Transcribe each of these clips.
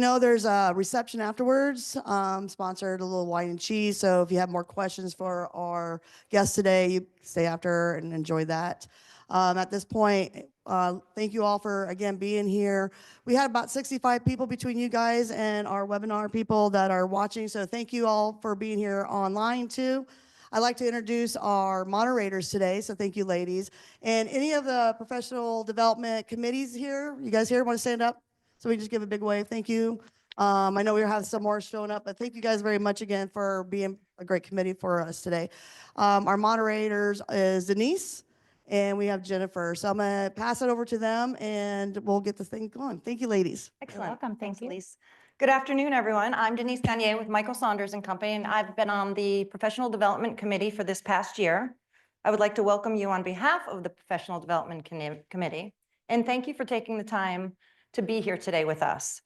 No, there's a reception afterwards, sponsored a little wine and cheese. So if you have more questions for our guests today, you stay after and enjoy that. At this point, thank you all for, again, being here. We had about 65 people between you guys and our webinar people that are watching. So thank you all for being here online too. I'd like to introduce our moderators today. So thank you, ladies. And any of the professional development committees here, you guys here want to stand up? So we just give a big wave. Thank you. I know we have some more showing up, but thank you guys very much again for being a great committee for us today. Our moderators is Denise and we have Jennifer. So I'm going to pass it over to them and we'll get this thing going. Thank you, ladies. Excellent. You're welcome. Thank you. Denise. Good afternoon, everyone. I'm Denise Gagne with Saunders and Company, and I've been on the Professional Development Committee for this past year. I would like to welcome you on behalf of the Professional Development Committee, and thank you for taking the time to be here today with us.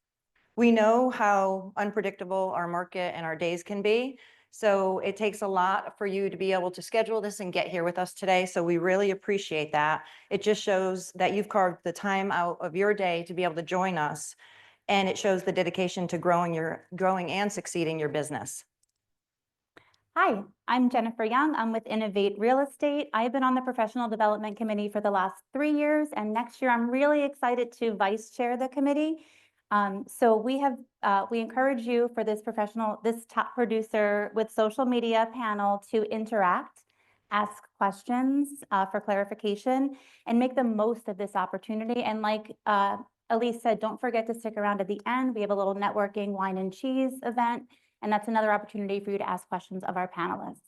We know how unpredictable our market and our days can be, so it takes a lot for you to be able to schedule this and get here with us today, so we really appreciate that. It just shows that you've carved the time out of your day to be able to join us, and it shows the dedication to growing and succeeding your business. Hi, I'm Jennifer Young. I'm with Innovate Real Estate. I've been on the Professional Development Committee for the last 3 years, and next year I'm really excited to vice chair the committee. So we encourage you for this top producer with social media panel to interact, ask questions for clarification, and make the most of this opportunity. And like Elise said, don't forget to stick around at the end. We have a little networking wine and cheese event, and that's another opportunity for you to ask questions of our panelists.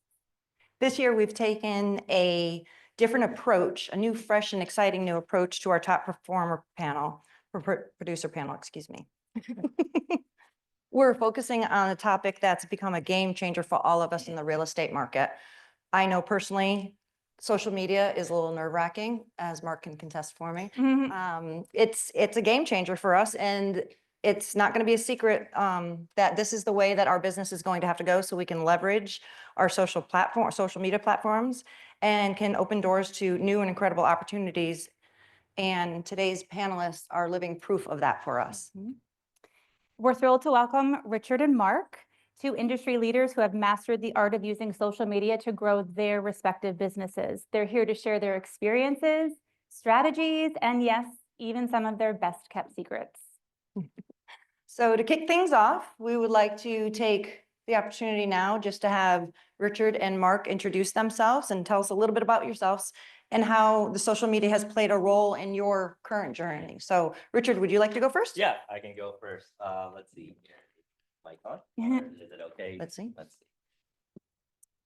This year, we've taken a different approach, a new, fresh, and exciting new approach to our top performer panel, producer panel, excuse me. We're focusing on a topic that's become a game changer for all of us in the real estate market. I know personally, social media is a little nerve-wracking, as Mark can contest for me. It's a game changer for us, and it's not going to be a secret that this is the way that our business is going to have to go, so we can leverage our social media platforms, and can open doors to new and incredible opportunities. And today's panelists are living proof of that for us. We're thrilled to welcome Richard and Mark, two industry leaders who have mastered the art of using social media to grow their respective businesses. They're here to share their experiences, strategies, and yes, even some of their best kept secrets. So to kick things off, we would like to take the opportunity now just to have Richard and Mark introduce themselves and tell us a little bit about yourselves and how the social media has played a role in your current journey. So Richard, would you like to go first? Yeah, I can go first. Let's see. Mic on? Is it okay? Let's see. Let's see.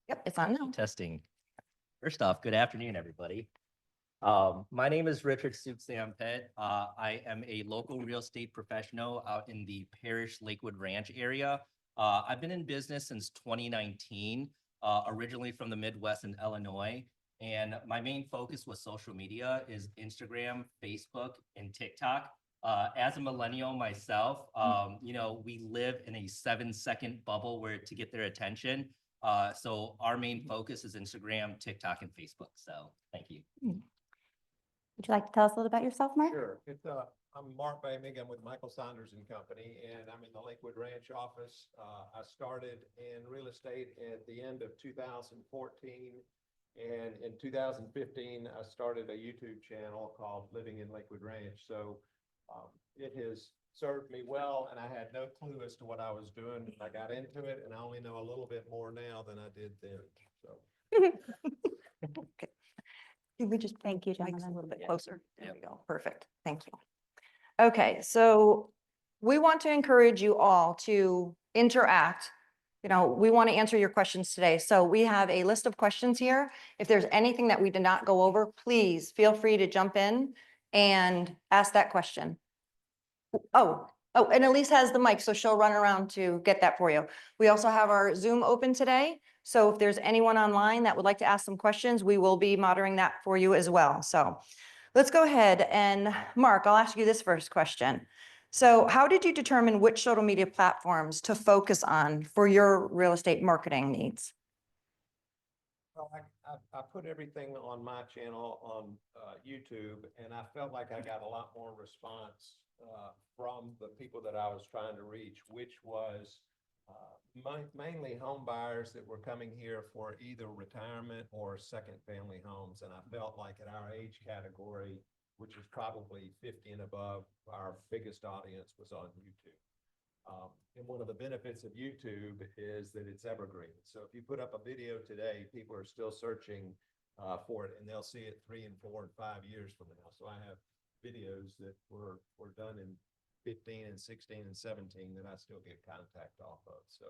Yep, it's on now. Testing. First off, good afternoon, everybody. My name is Richard Souksengphe. I am a local real estate professional out in the Parish Lakewood Ranch area. I've been in business since 2019, originally from the Midwest in Illinois. And my main focus with social media is Instagram, Facebook, and TikTok. As a millennial myself, you know, we live in a 7-second bubble where to get their attention. So our main focus is Instagram, TikTok, and Facebook. So thank you. Would you like to tell us a little about yourself, Mark? Sure. I'm Mark Boehmig. I'm with Saunders and Company, and I'm in the Lakewood Ranch office. I started in real estate at the end of 2014. And in 2015, I started a YouTube channel called Living in Lakewood Ranch. So it has served me well, and I had no clue as to what I was doing. I got into it, and I only know a little bit more now than I did then. So. Okay. Can we just Thank you, mics gentlemen. a little bit closer? There we go. Perfect. Thank you. Okay, so we want to encourage you all to interact. You know, we want to answer your questions today. So we have a list of questions here. If there's anything that we did not go over, please feel free to jump in and ask that question. Oh, and Elise has the mic, so she'll run around to get that for you. We also have our Zoom open today. So if there's anyone online that would like to ask some questions, we will be monitoring that for you as well. So let's go ahead, and Mark, I'll ask you this first question. So how did you determine which social media platforms to focus on for your real estate marketing needs? Well, I put everything on my channel on YouTube, and I felt like I got a lot more response from the people that I was trying to reach, which was mainly home buyers that were coming here for either retirement or second family homes. And I felt like at our age category, which is probably 50 and above, our biggest audience was on YouTube. And one of the benefits of YouTube is that it's evergreen. So if you put up a video today, people are still searching for it, and they'll see it 3 and 4 and 5 years from now. So I have videos that were done in 15 and 16 and 17 that I still get contact off of. So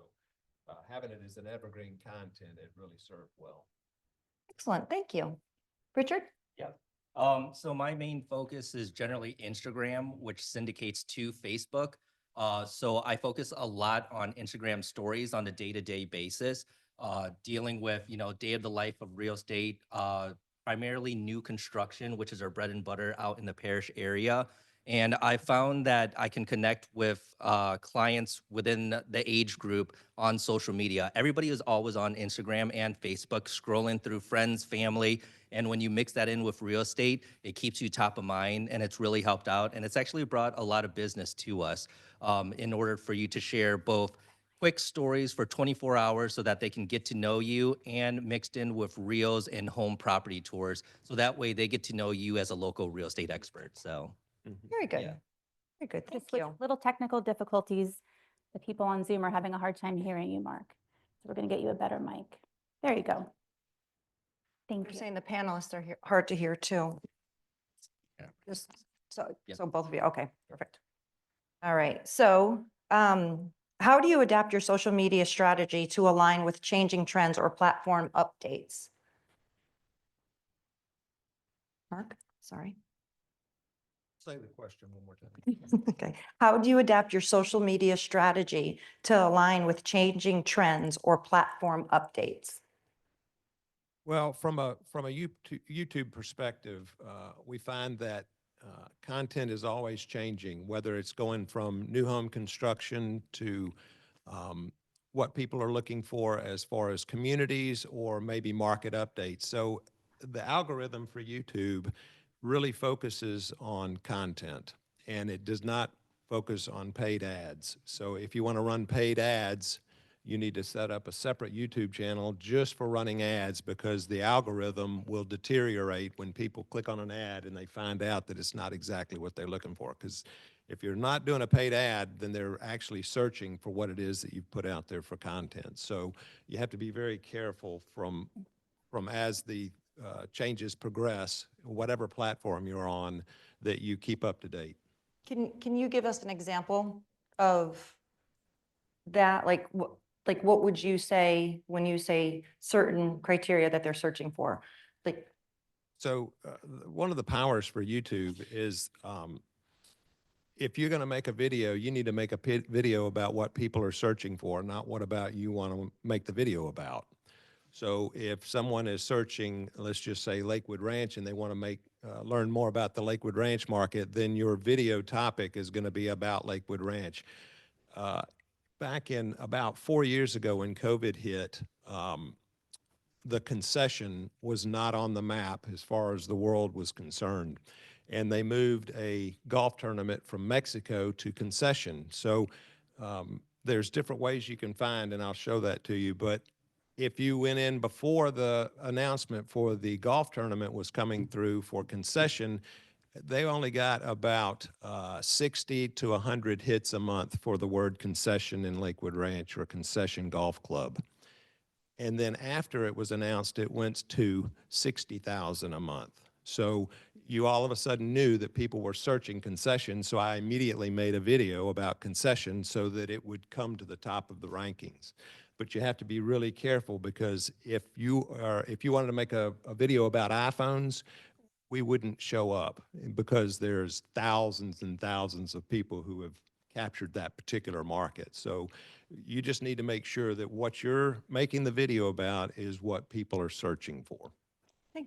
having it as an evergreen content, it really served well. Excellent, thank you. Richard? So my main focus is generally Instagram, which syndicates to Facebook. So I focus a lot on Instagram stories on a day-to-day basis, dealing with, day of the life of real estate, primarily new construction, which is our bread and butter out in the parish area. And I found that I can connect with clients within the age group on social media. Everybody is always on Instagram and Facebook, scrolling through friends, family. And when you mix that in with real estate, it keeps you top of mind, and it's really helped out. And it's actually brought a lot of business to us in order for you to share both quick stories for 24 hours so that they can get to know you, and mixed in with reels and home property tours. So that way they get to know you as a local real estate expert. So. Very good. Yeah. Very good, thank Just with you. little technical difficulties, the people on Zoom are having a hard time hearing you, Mark. So we're going to get you a better mic. There you go. Thank You're you. saying the panelists are hard to hear too. Yeah. Just so, Yep. so both of you, okay, perfect. All right, so how do you adapt your social media strategy to align with changing trends or platform updates? Mark, sorry. Say the question one more time. Okay, how do you adapt your social media strategy to align with changing trends or platform updates? Well, from a YouTube perspective, we find that content is always changing, whether it's going from new home construction to what people are looking for as far as communities or maybe market updates. So the algorithm for YouTube really focuses on content, and it does not focus on paid ads. So if you want to run paid ads, you need to set up a separate YouTube channel just for running ads, because the algorithm will deteriorate when people click on an ad and they find out that it's not exactly what they're looking for. Because if you're not doing a paid ad, then they're actually searching for what it is that you've put out there for content. So you have to be very careful from as the changes progress, whatever platform you're on, that you keep up to date. Can you give us an example of that? Like what would you say when you say certain criteria that they're searching for? Like, So one of the powers for YouTube is if you're going to make a video, you need to make a video about what people are searching for, not what about you want to make the video about. So if someone is searching, let's just say Lakewood Ranch, and they want to learn more about the Lakewood Ranch market, then your video topic is going to be about Lakewood Ranch. Back in about 4 years ago when COVID hit, the concession was not on the map as far as the world was concerned. And they moved a golf tournament from Mexico to concession. So there's different ways you can find, and I'll show that to you. But if you went in before the announcement for the golf tournament was coming through for concession, they only got about 60 to 100 hits a month for the word concession in Lakewood Ranch or concession golf club. And then after it was announced, it went to 60,000 a month. So you all of a sudden knew that people were searching concessions. So I immediately made a video about concessions so that it would come to the top of the rankings. But you have to be really careful, because if you wanted to make a video about iPhones, we wouldn't show up, because there's thousands and thousands of people who have captured that particular market. So you just need to make sure that what you're making the video about is what people are searching for.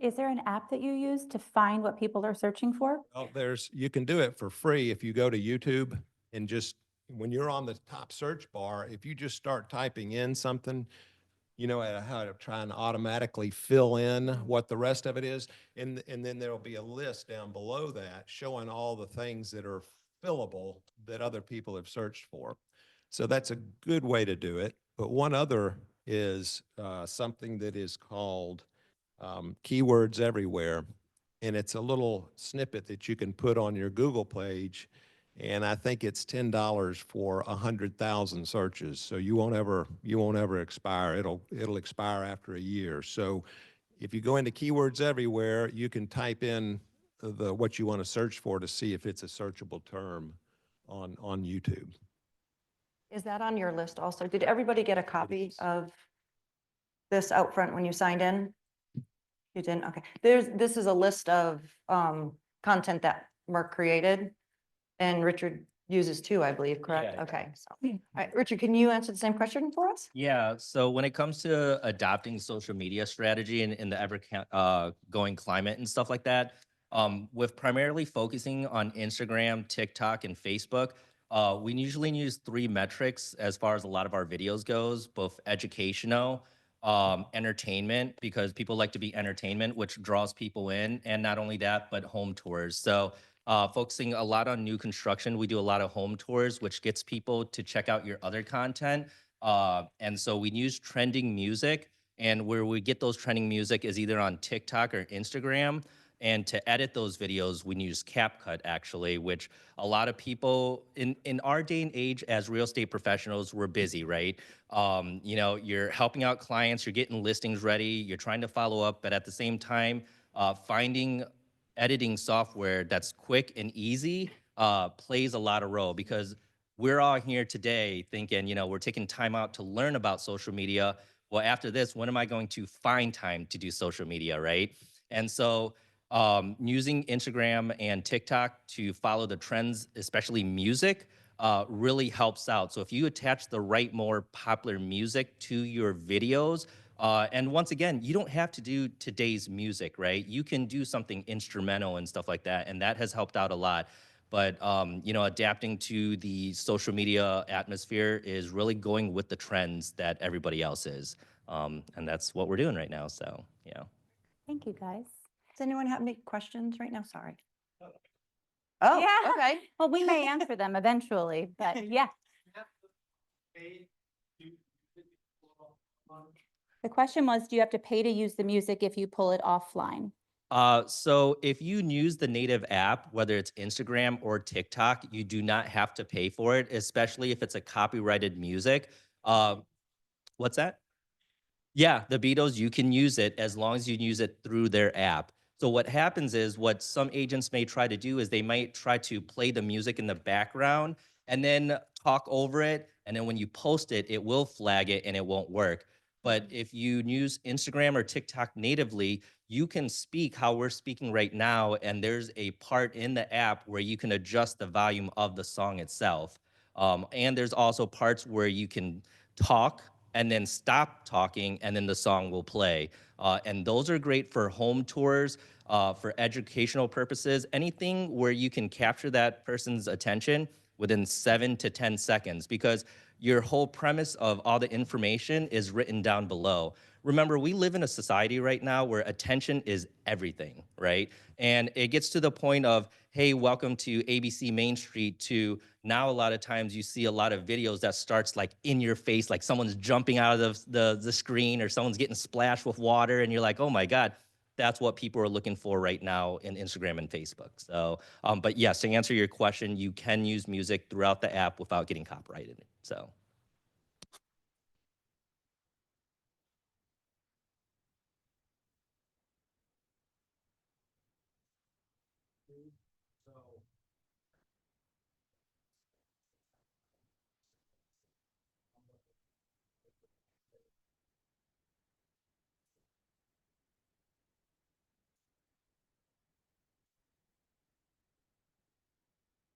Is there an app that you use to find what people are searching for? Well, you can do it for free if you go to YouTube, and just when you're on the top search bar, if you just start typing in something, you know, how to try and automatically fill in what the rest of it is. And then there'll be a list down below that showing all the things that are fillable that other people have searched for. So that's a good way to do it. But one other is something that is called Keywords Everywhere. And it's a little snippet that you can put on your Google page. And I think it's $10 for 100,000 searches. So you won't ever expire. It'll expire after a year. So if you go into Keywords Everywhere, you can type in what you want to search for to see if it's a searchable term on YouTube. Is that on your list also? Did everybody get a copy of this out front when you signed in? You didn't? Okay. This is a list of content that Mark created and Richard uses too, I believe, correct? Yeah. Okay. So, all right, Richard, can you answer the same question for us? Yeah, so when it comes to adopting social media strategy in the ever going climate and stuff like that, with primarily focusing on Instagram, TikTok, and Facebook, we usually use 3 metrics as far as a lot of our videos goes, both educational, entertainment, because people like to be entertainment, which draws people in, and not only that, but home tours. So focusing a lot on new construction, we do a lot of home tours, which gets people to check out your other content. And so we use trending music, and where we get those trending music is either on TikTok or Instagram. And to edit those videos, we use CapCut actually, which a lot of people in our day and age as real estate professionals, we're busy, right? You know, you're helping out clients, you're getting listings ready, you're trying to follow up, but at the same time, finding editing software that's quick and easy plays a lot of role, because we're all here today thinking, you know, we're taking time out to learn about social media. Well, after this, when am I going to find time to do social media, right? And so using Instagram and TikTok to follow the trends, especially music, really helps out. So if you attach the right, more popular music to your videos, and once again, you don't have to do today's music, right? You can do something instrumental and stuff like that, and that has helped out a lot. But you know, adapting to the social media atmosphere is really going with the trends that everybody else is, and that's what we're doing right now. So yeah. Thank you, guys. Does anyone have any questions right now? Sorry. Oh, Yeah. okay. Well, we may answer them eventually, but yeah. The question was, do you have to pay to use the music if you pull it offline? So if you use the native app, whether it's Instagram or TikTok, you do not have to pay for it, especially if it's a copyrighted music. What's that? Yeah, the Beatles, you can use it as long as you use it through their app. So what happens is, what some agents may try to do is they might try to play the music in the background and then talk over it. And then when you post it, it will flag it and it won't work. But if you use Instagram or TikTok natively, you can speak how we're speaking right now. And there's a part in the app where you can adjust the volume of the song itself. And there's also parts where you can talk and then stop talking, and then the song will play. And those are great for home tours, for educational purposes, anything where you can capture that person's attention within 7 to 10 seconds, because your whole premise of all the information is written down below. Remember, we live in a society right now where attention is everything, right? And it gets to the point of, hey, welcome to ABC Main Street, to now a lot of times you see a lot of videos that starts like in your face, like someone's jumping out of the screen, or someone's getting splashed with water, and you're like, oh my God, that's what people are looking for right now in Instagram and Facebook. So, but yes, to answer your question, you can use music throughout the app without getting copyrighted. So.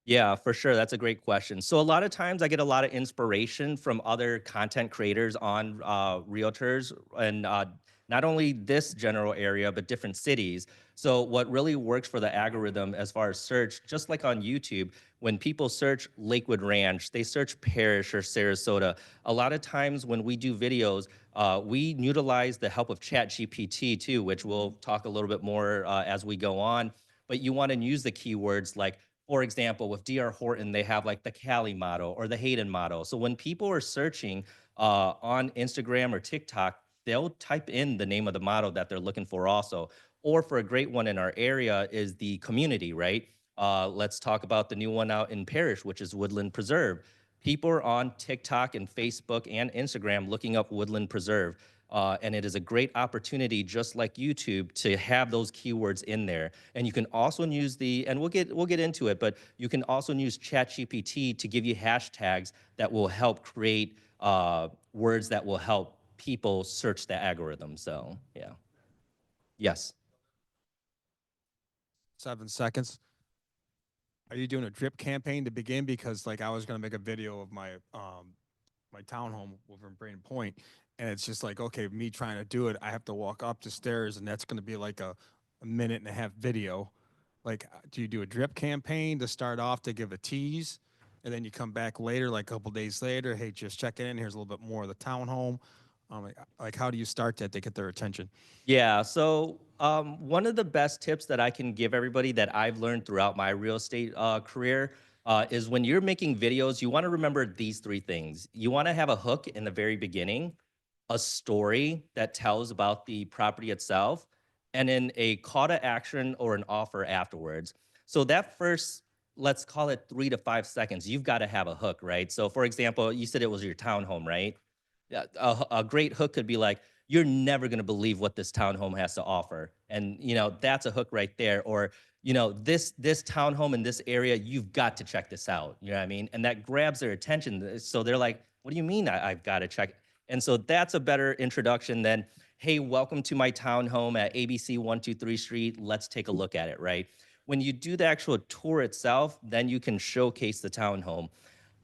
Yeah, for sure. That's a great question. So a lot of times I get a lot of inspiration from other content creators on realtors, and not only this general area, but different cities. So what really works for the algorithm as far as search, just like on YouTube, when people search Lakewood Ranch, they search Parrish or Sarasota. A lot of times when we do videos, we utilize the help of ChatGPT too, which we'll talk a little bit more as we go on. But you want to use the keywords like, for example, with DR Horton, they have like the Cali model or the Hayden model. So when people are searching on Instagram or TikTok, they'll type in the name of the model that they're looking for also. Or for a great one in our area is the community, right? Let's talk about the new one out in Parrish, which is Woodland Preserve. People are on TikTok and Facebook and Instagram looking up Woodland Preserve. And it is a great opportunity, just like YouTube, to have those keywords in there. And you can also use and we'll get into it, but you can also use ChatGPT to give you hashtags that will help create words that will help people search the algorithm. So yeah. Yes. 7 seconds. Are you doing a drip campaign to begin? Because like I was gonna make a video of my my townhome over in Braden Point, and it's just like, okay, me trying to do it, I have to walk up the stairs, and that's gonna be like a minute and a half video. Like, do you do a drip campaign to start off to give a tease, and then you come back later, like a couple days later, hey, just checking in. Here's a little bit more of the townhome. Like, how do you start that to get their attention? Yeah. So one of the best tips that I can give everybody that I've learned throughout my real estate career is when you're making videos, you want to remember these three things. You want to have a hook in the very beginning, a story that tells about the property itself, and then a call to action or an offer afterwards. So that first, let's call it 3 to 5 seconds, you've got to have a hook, right? So for example, you said it was your townhome, right? Yeah, a great hook could be like, you're never going to believe what this townhome has to offer. And, that's a hook right there. Or, this townhome in this area, you've got to check this out. You know what I mean? And that grabs their attention. So they're like, what do you mean I've got to check? And so that's a better introduction than, hey, welcome to my townhome at ABC 123 Street. Let's take a look at it, right? When you do the actual tour itself, then you can showcase the townhome.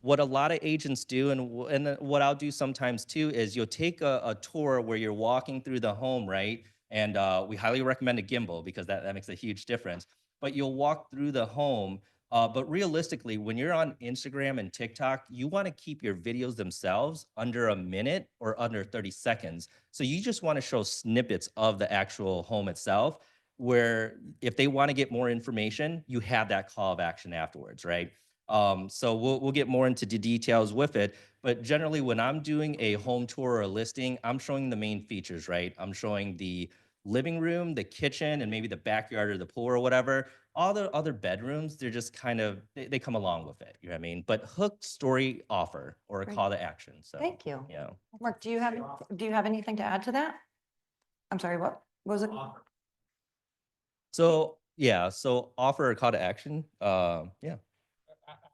What a lot of agents do, and what I'll do sometimes too, is you'll take a tour where you're walking through the home, right? And we highly recommend a gimbal because that makes a huge difference. But you'll walk through the home. But realistically, when you're on Instagram and TikTok, you want to keep your videos themselves under a minute or under 30 seconds. So you just want to show snippets of the actual home itself, where if they want to get more information, you have that call of action afterwards, right? So we'll get more into the details with it, but generally when I'm doing a home tour or a listing, I'm showing the main features, right? I'm showing the living room, the kitchen, and maybe the backyard or the pool or whatever. All the other bedrooms, they're just kind of, they come along with it, you know what I mean? But hook, story, offer, or a Great. call to action. So Thank you. yeah. Mark, do you have anything to add to that? I'm sorry, what was it? So yeah, so offer a call to action. Yeah.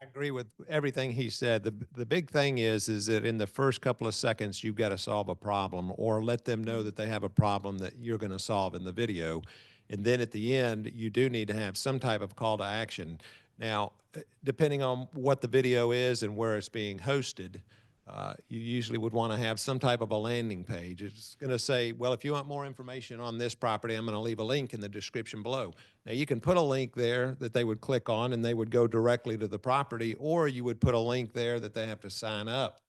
I agree with everything he said. The big thing is that in the first couple of seconds, you've got to solve a problem or let them know that they have a problem that you're going to solve in the video. And then at the end, you do need to have some type of call to action. Now, depending on what the video is and where it's being hosted, you usually would want to have some type of a landing page. It's going to say, well, if you want more information on this property, I'm going to leave a link in the description below. Now, you can put a link there that they would click on and they would go directly to the property, or you would put a link there that they have to sign up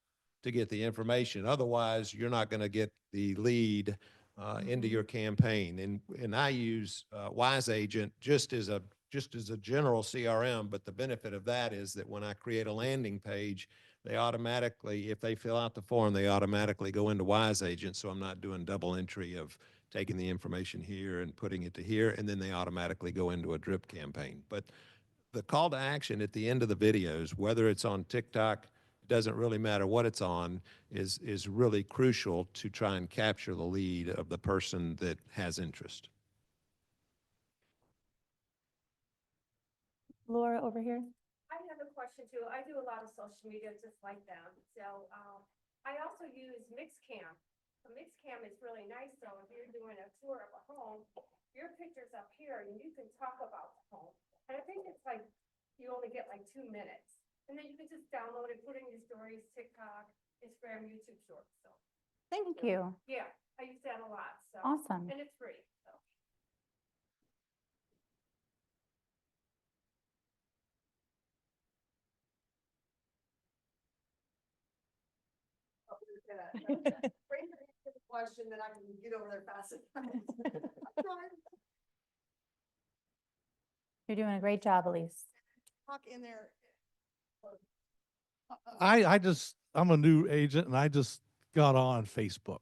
to get the information. Otherwise, you're not going to get the lead into your campaign. And I use Wise Agent just as a general CRM, but the benefit of that is that when I create a landing page, they automatically, if they fill out the form, they automatically go into Wise Agent. So I'm not doing double entry of taking the information here and putting it to here, and then they automatically go into a drip campaign. But the call to action at the end of the videos, whether it's on TikTok, it doesn't really matter what it's on, is really crucial to try and capture the lead of the person that has interest. Laura over here. I have a question too. I do a lot of social media just like them. So I also use Mixcam. So Mixcam is really nice. So if you're doing a tour of a home, your picture's up here and you can talk about the home. And I think it's like you only get like 2 minutes. And then you can just download it, put it in your stories, TikTok, Instagram, YouTube Shorts. So Thank you. yeah, I use that a lot. So Awesome. and it's free. So Raise your hand for the question, then I can get over there fast enough. You're doing a great job, Elise. Talk in there. I'm a new agent and I just got on Facebook.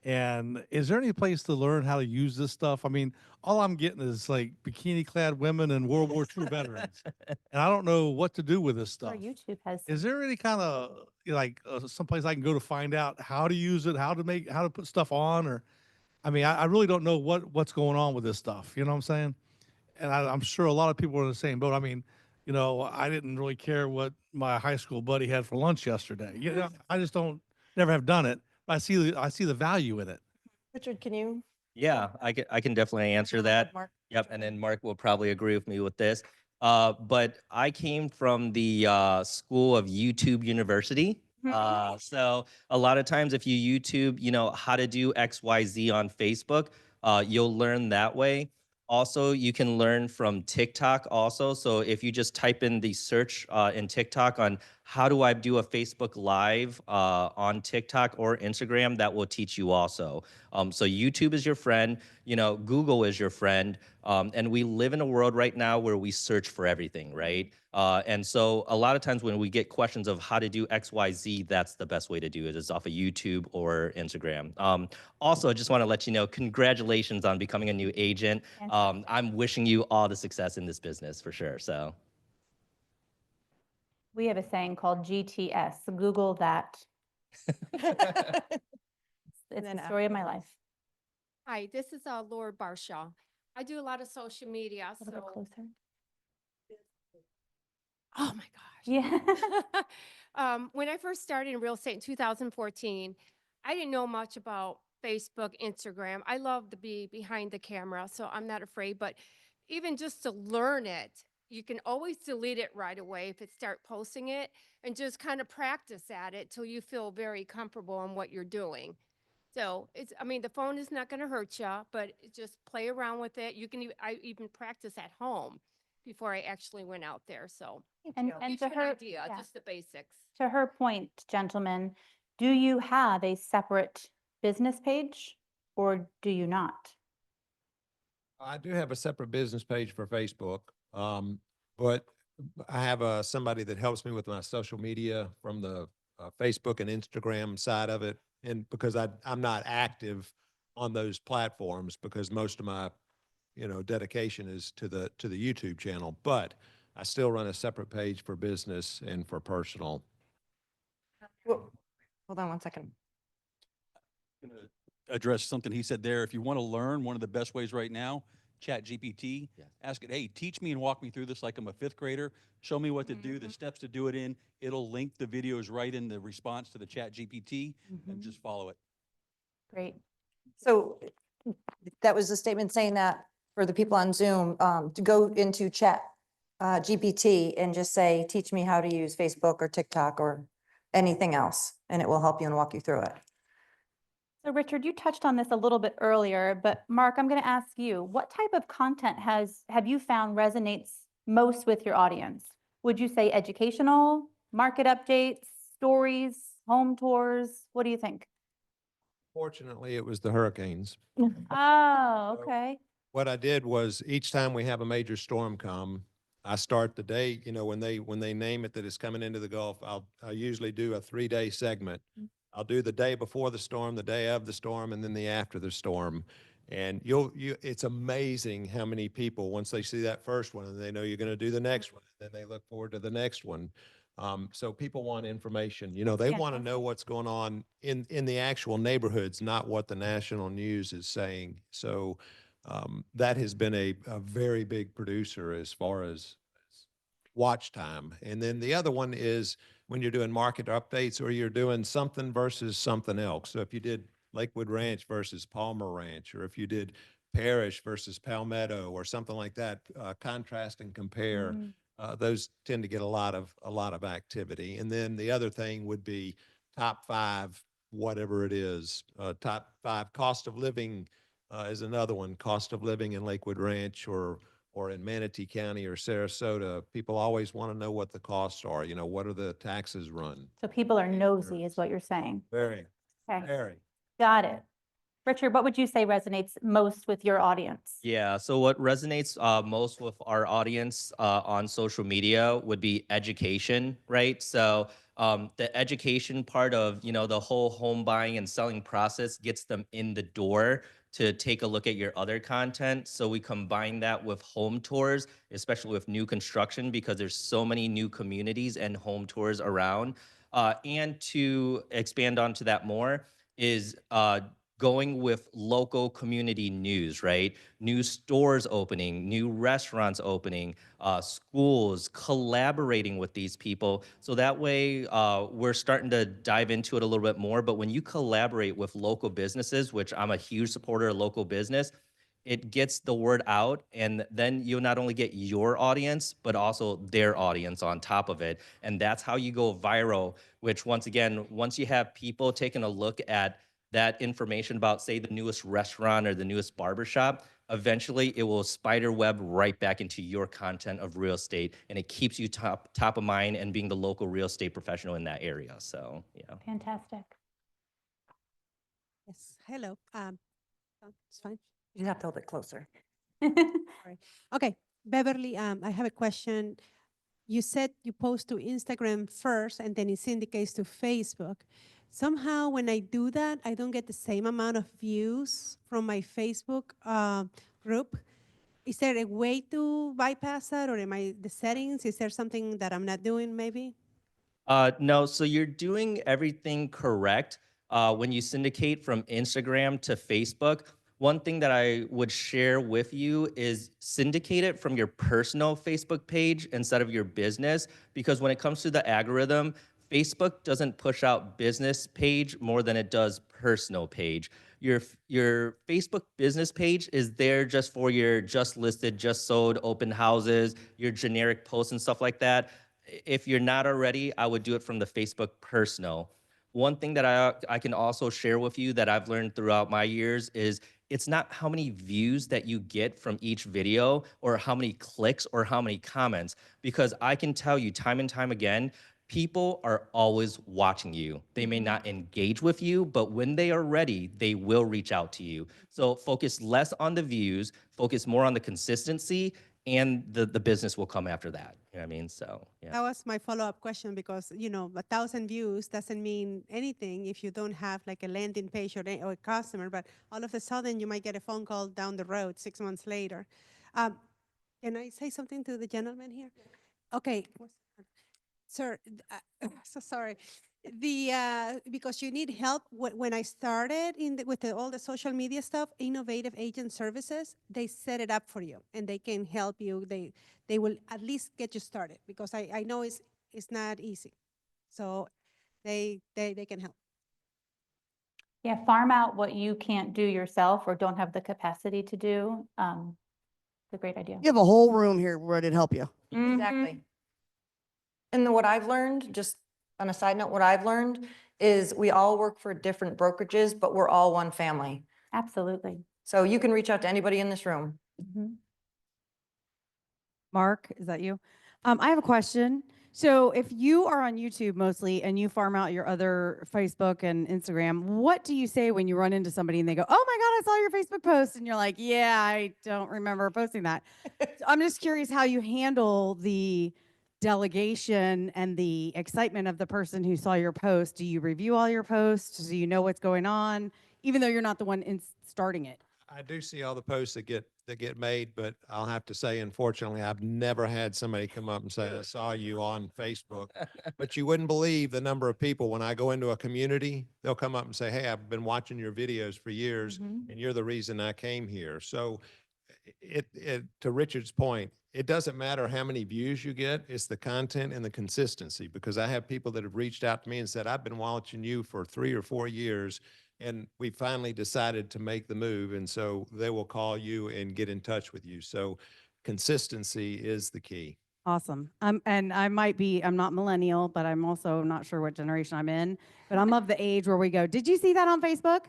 And is there any place to learn how to use this stuff? I mean, all I'm getting is like bikini clad women and World War II veterans. And I don't know what to do with this Our stuff. YouTube has. Is there any kind of someplace I can go to find out how to use it, how to put stuff on? Or, I mean, I really don't know what's going on with this stuff. You know what I'm saying? And I'm sure a lot of people are in the same boat. I mean, I didn't really care what my high school buddy had for lunch yesterday. I just never have done it. But I see the value in it. Richard, can you? Yeah, I can definitely answer that. Mark? Yep, and then Mark will probably agree with me with this. But I came from the school of YouTube University. So a lot of times if you YouTube, how to do XYZ on Facebook, you'll learn that way. Also, you can learn from TikTok also. So if you just type in the search in TikTok on how do I do a Facebook Live on TikTok or Instagram, that will teach you also. So YouTube is your friend, Google is your friend. And we live in a world right now where we search for everything, right? And so a lot of times when we get questions of how to do X, Y, Z, that's the best way to do it is off of YouTube or Instagram. Also, I just want to let you know, congratulations on becoming a new agent. I'm wishing you all the success in this business for sure. So We have a saying called GTS, Google that. It's then the story of my life. Hi, this is Laura Barshaw. I do a lot of social media, A little bit so, closer. oh my gosh. Yeah. When I first started in real estate in 2014, I didn't know much about Facebook, Instagram. I love to be behind the camera, so I'm not afraid. But even just to learn it, you can always delete it right away if you start posting it and just kind of practice at it till you feel very comfortable in what you're doing. So the phone is not going to hurt you, but just play around with it. I even practice at home before I actually went out there. So And gives to you an her, idea, yeah. just the basics. To her point, gentlemen, do you have a separate business page or do you not? I do have a separate business page for Facebook, but I have somebody that helps me with my social media from the Facebook and Instagram side of it. And because I'm not active on those platforms because most of my, dedication is to the YouTube channel, but I still run a separate page for business and for personal. Well, hold on one second. Gonna address something he said there. If you want to learn, one of the best ways right now, Chat GPT, Yeah. ask it, hey, teach me and walk me through this like I'm a fifth grader. Show me what to do, the steps to do it in. It'll link the videos right in the response to the Chat GPT and just follow it. Great. So that was the statement saying that for the people on Zoom, to go into chat GPT and just say, teach me how to use Facebook or TikTok or anything else, and it will help you and walk you through it. So Richard, you touched on this a little bit earlier, but Mark, I'm going to ask you, what type of content have you found resonates most with your audience? Would you say educational, market updates, stories, home tours? What do you think? Fortunately, it was the hurricanes. Oh, okay. What I did was each time we have a major storm come, I start the day, when they name it that it's coming into the Gulf, I usually do a 3-day segment. I'll do the day before the storm, the day of the storm, and then the after the storm. And it's amazing how many people, once they see that first one and they know you're going to do the next one, then they look forward to the next one. So people want information, they want to know what's going on in the actual neighborhoods, not what the national news is saying. So that has been a very big producer as far as watch time. And then the other one is when you're doing market updates or you're doing something versus something else. So if you did Lakewood Ranch versus Palmer Ranch, or if you did Parish versus Palmetto or something like that, contrast and compare. Those tend to get a lot of activity. And then the other thing would be top 5, whatever it is, top 5 cost of living is another one. Cost of living in Lakewood Ranch or or in Manatee County or Sarasota, people always want to know what the costs are. You know, what are the taxes run? So people are nosy is what you're saying. Very, Okay, very. got it. Richard, what would you say resonates most with your audience? Yeah, so what resonates most with our audience on social media would be education, right? So the education part of, you know, the whole home buying and selling process gets them in the door to take a look at your other content. So we combine that with home tours, especially with new construction, because there's so many new communities and home tours around. And to expand onto that more is going with local community news, right? New stores opening, new restaurants opening, schools collaborating with these people. So that way we're starting to dive into it a little bit more. But when you collaborate with local businesses, which I'm a huge supporter of local business, it gets the word out, and then you'll not only get your audience, but also their audience on top of it. And that's how you go viral, which once again, once you have people taking a look at that information about, say, the newest restaurant or the newest barbershop, eventually it will spider web right back into your content of real estate, and it keeps you top of mind and being the local real estate professional in that area. So, yeah. Fantastic. Yes, hello. It's fine. You have to hold it closer. Okay, Beverly, I have a question. You said you post to Instagram first and then it syndicates to Facebook. Somehow when I do that, I don't get the same amount of views from my Facebook group. Is there a way to bypass that, or am I the settings? Is there something that I'm not doing maybe? No, so you're doing everything correct. When you syndicate from Instagram to Facebook, one thing that I would share with you is syndicate it from your personal Facebook page instead of your business, because when it comes to the algorithm, Facebook doesn't push out business page more than it does personal page. Your Facebook business page is there just for your just listed, just sold, open houses, your generic posts and stuff like that. If you're not already, I would do it from the Facebook personal. One thing that I can also share with you that I've learned throughout my years is it's not how many views that you get from each video or how many clicks or how many comments, because I can tell you time and time again, people are always watching you. They may not engage with you, but when they are ready, they will reach out to you. So focus less on the views, focus more on the consistency, and the business will come after that. You know what I mean? So, yeah. That was my follow-up question because, you know, 1,000 views doesn't mean anything if you don't have like a landing page or a customer, but all of a sudden you might get a phone call down the road 6 months later. Can I say something to the gentleman here? Okay. Sir, so sorry. Because you need help. When I started with all the social media stuff, Innovative Agent Services, they set it up for you and they can help you. They will at least get you started because I know it's not easy. So they can help. Yeah, farm out what you can't do yourself or don't have the capacity to do. It's a great idea. You have a whole room here ready to help you. Exactly. And then what I've learned, just on a side note, what I've learned is we all work for different brokerages, but we're all one family. Absolutely. So you can reach out to anybody in this room. Mhm. Mark, is that you? I have a question. So if you are on YouTube mostly and you farm out your other Facebook and Instagram, what do you say when you run into somebody and they go, "Oh my God, I saw your Facebook post," and you're like, "Yeah, I don't remember posting that." So I'm just curious how you handle the delegation and the excitement of the person who saw your post. Do you review all your posts? Do you know what's going on, even though you're not the one starting it? I do see all the posts that get made, but I'll have to say, unfortunately, I've never had somebody come up and say, "I saw you on Facebook." But you wouldn't believe the number of people when I go into a community, they'll come up and say, "Hey, I've been watching your videos for years, and you're the reason I came here." So to Richard's point, it doesn't matter how many views you get, it's the content and the consistency, because I have people that have reached out to me and said, "I've been watching you for 3 or 4 years, and we finally decided to make the move." And so they will call you and get in touch with you. So consistency is the key. Awesome. And I'm not millennial, but I'm also not sure what generation I'm in, but I'm of the age where we go, "Did you see that on Facebook?"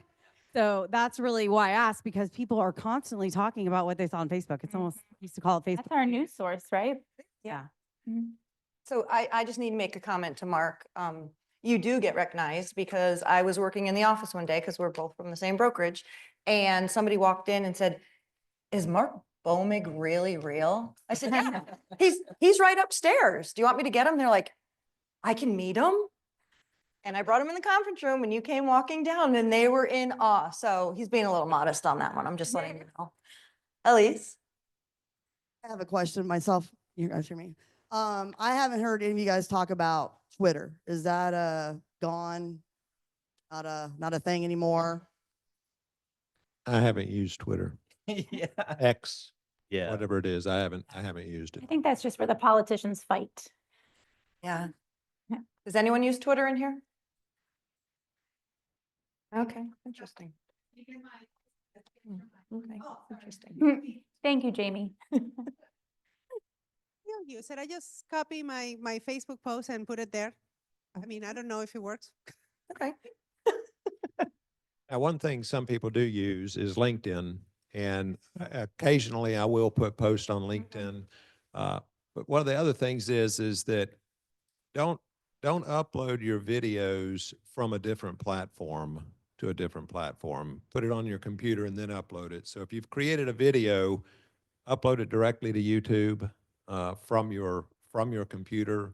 So that's really why I asked, because people are constantly talking about what they saw on Facebook. It's almost, used to call it Facebook. That's our news source, right? Yeah. Mhm. So I just need to make a comment to Mark. You do get recognized because I was working in the office one day, because we're both from the same brokerage, and somebody walked in and said, "Is Mark Boehmig really real?" I said, "Yeah, he's right upstairs. Do you want me to get him?" They're like, "I can meet him." And I brought him in the conference room and you came walking down and they were in awe. So he's being a little modest on that one. I'm just letting you know. Elise? I have a question myself. You guys hear me? I haven't heard any of you guys talk about Twitter. Is that gone? Not a thing anymore? I haven't used Twitter, Yeah. X, Yeah. whatever it is. I haven't used it. I think that's just where the politicians fight. Yeah. Yeah. Does anyone use Twitter in here? Okay, interesting. Okay, interesting. Thank you, Jamie. I don't use it. I just copy my Facebook post and put it there. I mean, I don't know if it works. Okay. Now, one thing some people do use is LinkedIn, and occasionally I will put posts on LinkedIn. But one of the other things is that don't upload your videos from a different platform to a different platform. Put it on your computer and then upload it. So if you've created a video, upload it directly to YouTube from your computer.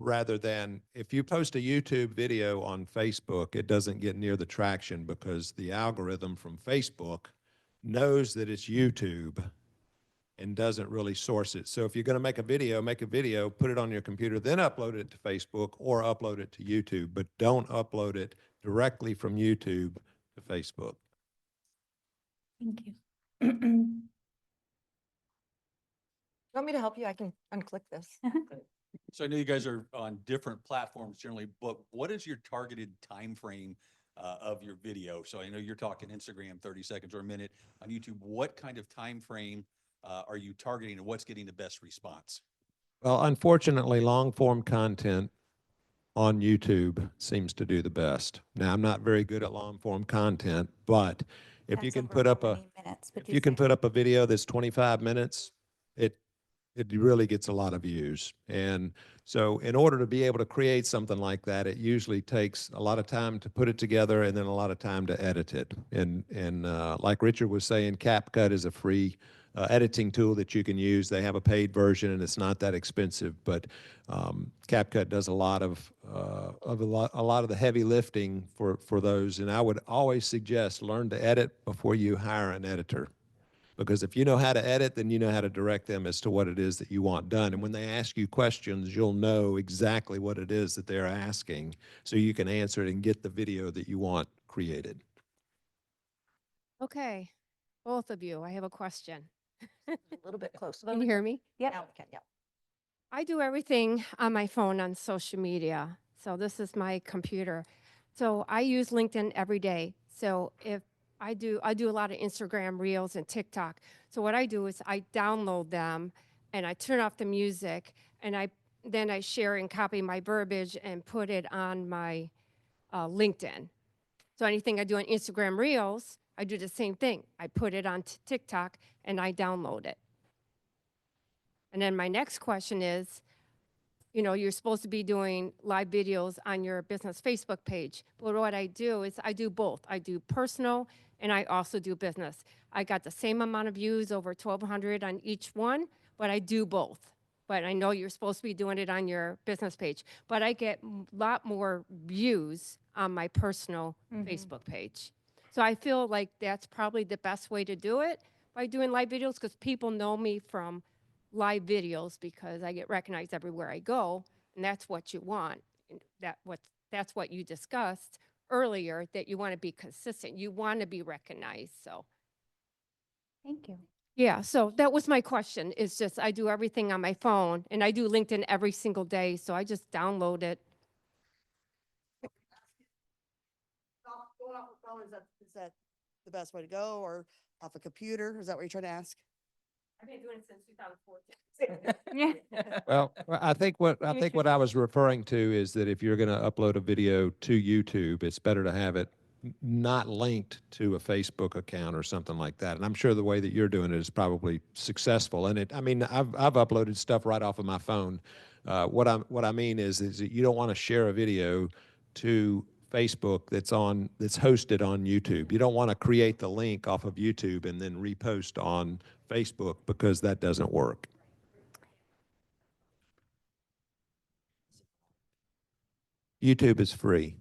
Rather than if you post a YouTube video on Facebook, it doesn't get near the traction because the algorithm from Facebook knows that it's YouTube and doesn't really source it. So if you're going to make a video, put it on your computer, then upload it to Facebook or upload it to YouTube, but don't upload it directly from YouTube to Facebook. Thank you. You want me to help you? I can unclick this. So I know you guys are on different platforms generally, but what is your targeted time frame of your video? So I know you're talking Instagram, 30 seconds or a minute. On YouTube, what kind of time frame are you targeting and what's getting the best response? Well, unfortunately, long form content on YouTube seems to do the best. Now, I'm not very good at long form content, but if you can put up a video that's 25 minutes, it really gets a lot of views. And so in order to be able to create something like that, it usually takes a lot of time to put it together and then a lot of time to edit it. And like Richard was saying, CapCut is a free editing tool that you can use. They have a paid version and it's not that expensive, but CapCut does a lot of the heavy lifting for those. And I would always suggest learn to edit before you hire an editor. Because if you know how to edit, then you know how to direct them as to what it is that you want done. And when they ask you questions, you'll know exactly what it is that they're asking, so you can answer it and get the video that you want created. Okay, both of you, I have a question. A little bit closer. Can you hear me? Now we can, yeah. I do everything on my phone on social media. So this is my computer. So I use LinkedIn every day. So if I do a lot of Instagram reels and TikTok. So what I do is I download them and I turn off the music and then I share and copy my verbiage and put it on my LinkedIn. So anything I do on Instagram reels, I do the same thing. I put it on TikTok and I download it. And then my next question is, you know, you're supposed to be doing live videos on your business Facebook page. But what I do is I do both. I do personal and I also do business. I got the same amount of views, over 1,200 on each one, but I do both. But I know you're supposed to be doing it on your business page. But I get a lot more views on my personal Facebook page. So I feel like that's probably the best way to do it, by doing live videos, because people know me from live videos because I get recognized everywhere I go, and that's what you want. And that's what you discussed earlier, that you want to be consistent. You want to be recognized. So Thank you. yeah, so that was my question. It's just I do everything on my phone, and I do LinkedIn every single day, so I just download it. Going off the phone, is that the best way to go, or off a computer? Is that what you're trying to ask? I've been doing it since 2014. Well, I think what I was referring to is that if you're going to upload a video to YouTube, it's better to have it not linked to a Facebook account or something like that. And I'm sure the way that you're doing it is probably successful. And I mean, I've uploaded stuff right off of my phone. What I mean is that you don't want to share a video to Facebook that's hosted on YouTube. You don't want to create the link off of YouTube and then repost on Facebook, because that doesn't work. YouTube is free.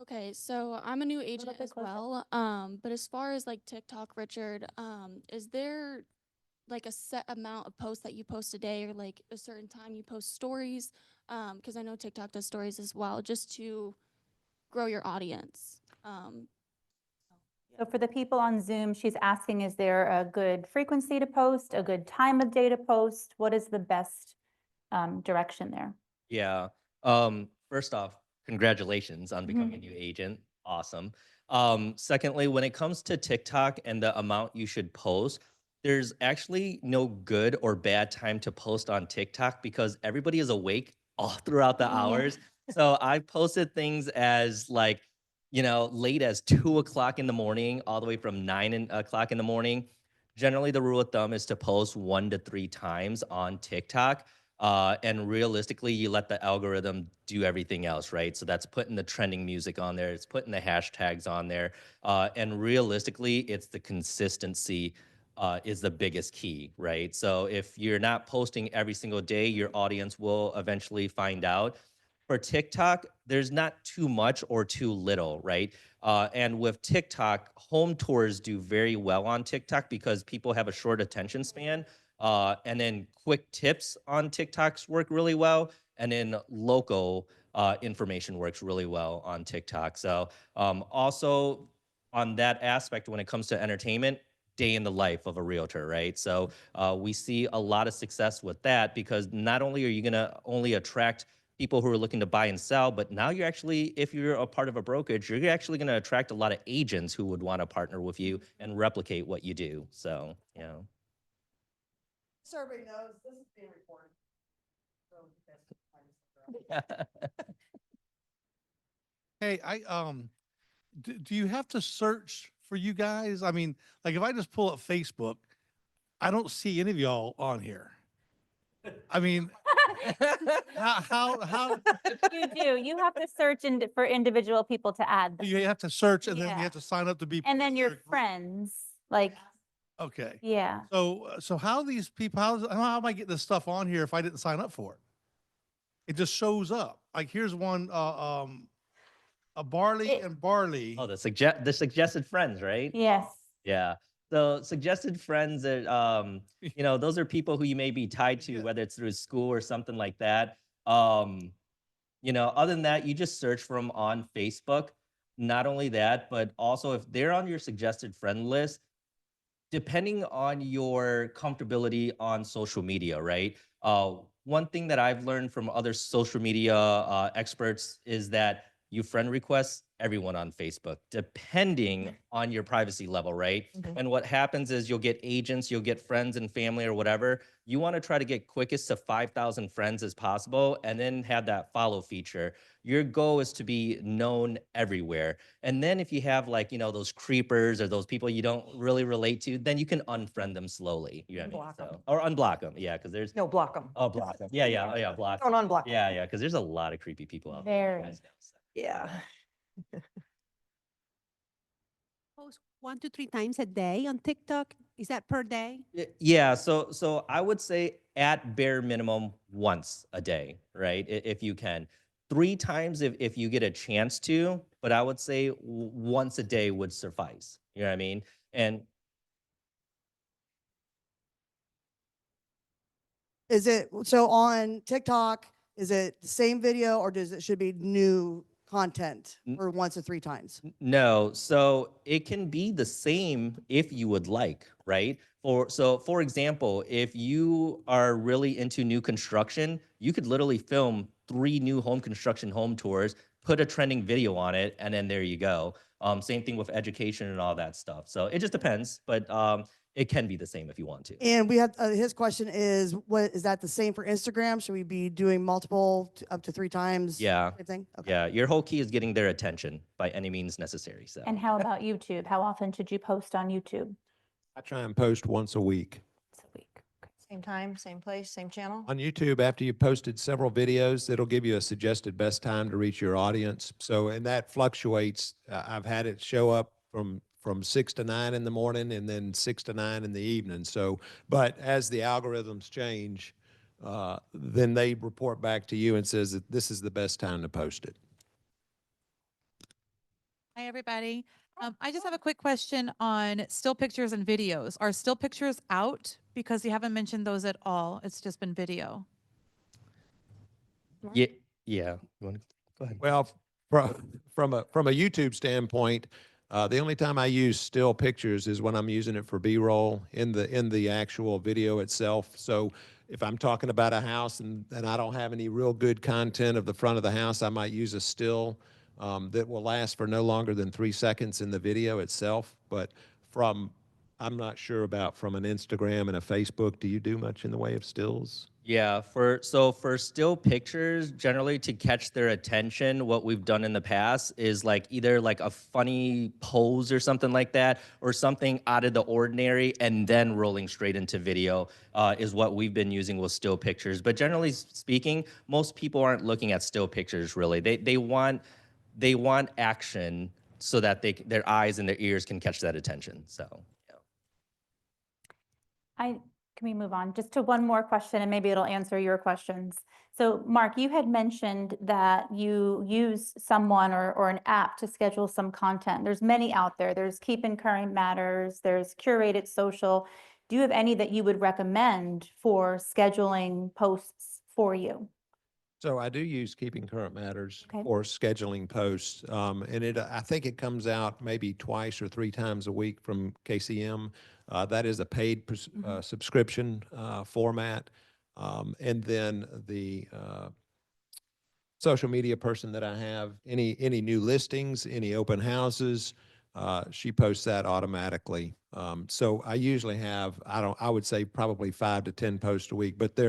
Okay, so I'm a new agent as well. But as far as like TikTok, Richard, is there like a set amount of posts that you post a day, or like a certain time you post stories? Because I know TikTok does stories as well, just to grow your audience. So for the people on Zoom, she's asking, is there a good frequency to post, a good time of day to post? What is the best direction there? Yeah. First off, congratulations on becoming a new agent. Awesome. Secondly, when it comes to TikTok and the amount you should post, there's actually no good or bad time to post on TikTok, because everybody is awake all throughout the hours. So I posted things as like, late as 2 o'clock in the morning, all the way from 9 o'clock in the morning. Generally, the rule of thumb is to post 1 to 3 times on TikTok. And realistically, you let the algorithm do everything else, right? So that's putting the trending music on there. It's putting the hashtags on there. And realistically, it's the consistency is the biggest key, right? So if you're not posting every single day, your audience will eventually find out. For TikTok, there's not too much or too little, right? And with TikTok, home tours do very well on TikTok because people have a short attention span. And then quick tips on TikToks work really well. And then local information works really well on TikTok. So also on that aspect, when it comes to entertainment, day in the life of a realtor, right? So we see a lot of success with that, because not only are you going to only attract people who are looking to buy and sell, but now you're actually, if you're a part of a brokerage, you're actually going to attract a lot of agents who would want to partner with you and replicate what you do. So, So everybody knows, this is being recorded. So Hey, do you have to search for you guys? I mean, like if I just pull up Facebook, I don't see any of y'all on here. I mean, how You do. You have to search for individual people to add them. you have to search and then you Yeah. have to sign up to be. And then your friends, like, Okay. yeah. So how these people, how am I getting this stuff on here if I didn't sign up for it? It just shows up. Like here's one, a barley and barley. Oh, the suggested friends, right? Yes. Yeah. So suggested friends are, those are people who you may be tied to, whether it's through school or something like that. Other than that, you just search for them on Facebook. Not only that, but also if they're on your suggested friend list, depending on your comfortability on social media, right? One thing that I've learned from other social media experts is that you friend request everyone on Facebook, depending on your privacy level, right? And what happens is you'll get agents, you'll get friends and family or whatever. You want to try to get quickest to 5,000 friends as possible, and then have that follow feature. Your goal is to be known everywhere. And then if you have like, those creepers or those people you don't really relate to, then you can unfriend them slowly. You know what I mean? Block 'em. So, or unblock them. Yeah, because there's No, block them. oh, block them. Yeah, oh, yeah, block. Don't unblock 'em. Yeah, because there's a lot of creepy people out there. Very. Guys know, so. Yeah. Post 1 to 3 times a day on TikTok. Is that per day? Yeah, so I would say at bare minimum once a day, right? If you can. 3 times if you get a chance to, but I would say once a day would suffice. You know what I mean? And is it, so on TikTok, is it the same video, or should be new content for 1 to 3 times? no, so it can be the same if you would like, right? For example, if you are really into new construction, you could literally film 3 new home construction home tours, put a trending video on it, and then there you go. Same thing with education and all that stuff. So it just depends, but It can be the same if you want to. And we have, his question is, what, is that the same for Instagram? Should we be doing multiple, up to 3 times? Yeah. Type thing? Okay. Yeah, your whole key is getting their attention by any means necessary. So And how about YouTube? How often should you post on YouTube? I try and post once a week. Once a week. Same time, same place, same channel? On YouTube, after you've posted several videos, it'll give you a suggested best time to reach your audience. So, and that fluctuates. I've had it show up from 6 to 9 in the morning and then 6 to 9 in the evening. So, but as the algorithms change, then they report back to you and says that this is the best time to post it. Hi, everybody. I just have a quick question on still pictures and videos. Are still pictures out? Because you haven't mentioned those at all. It's just been video. yeah, yeah. You want to go ahead? Well, from a YouTube standpoint, the only time I use still pictures is when I'm using it for B-roll in the actual video itself. So if I'm talking about a house and I don't have any real good content of the front of the house, I might use a still that will last for no longer than 3 seconds in the video itself. But I'm not sure about from an Instagram and a Facebook. Do you do much in the way of stills? Yeah, for still pictures, generally to catch their attention, what we've done in the past is like either like a funny pose or something like that, or something out of the ordinary, and then rolling straight into video is what we've been using with still pictures. But generally speaking, most people aren't looking at still pictures really. They want action so that their eyes and their ears can catch that attention. So yeah. Can we move on just to one more question and maybe it'll answer your questions? So Mark, you had mentioned that you use someone or an app to schedule some content. There's many out there. There's Keeping Current Matters, there's Curated Social. Do you have any that you would recommend for scheduling posts for you? So I do use Keeping Current Matters Okay. for scheduling posts, and I think it comes out maybe 2 or 3 times a week from KCM. That is a paid subscription format, and then the social media person that I have, any new listings, any open houses, she posts that automatically. So I usually have I would say probably 5 to 10 posts a week, but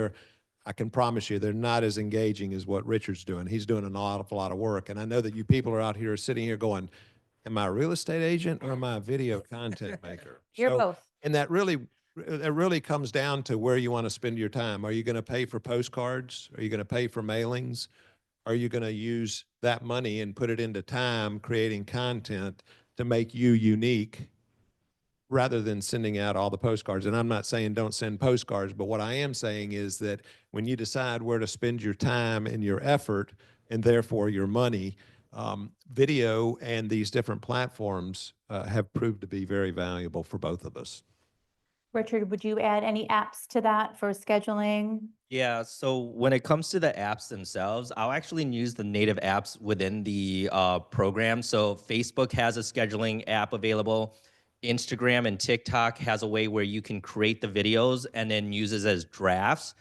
I can promise you they're not as engaging as what Richard's doing. He's doing an awful lot of work. And I know that you people are out here sitting here going, am I a real estate agent or am I a video content maker? You're both. And that really comes down to where you want to spend your time. Are you going to pay for postcards? Are you going to pay for mailings? Are you going to use that money and put it into time creating content to make you unique, rather than sending out all the postcards? And I'm not saying don't send postcards, but what I am saying is that when you decide where to spend your time and your effort, and therefore your money, video and these different platforms have proved to be very valuable for both of us. Richard, would you add any apps to that for scheduling? Yeah, so when it comes to the apps themselves, I'll actually use the native apps within the program. So Facebook has a scheduling app available. Instagram and TikTok has a way where you can create the videos and then use it as drafts.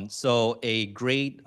So a great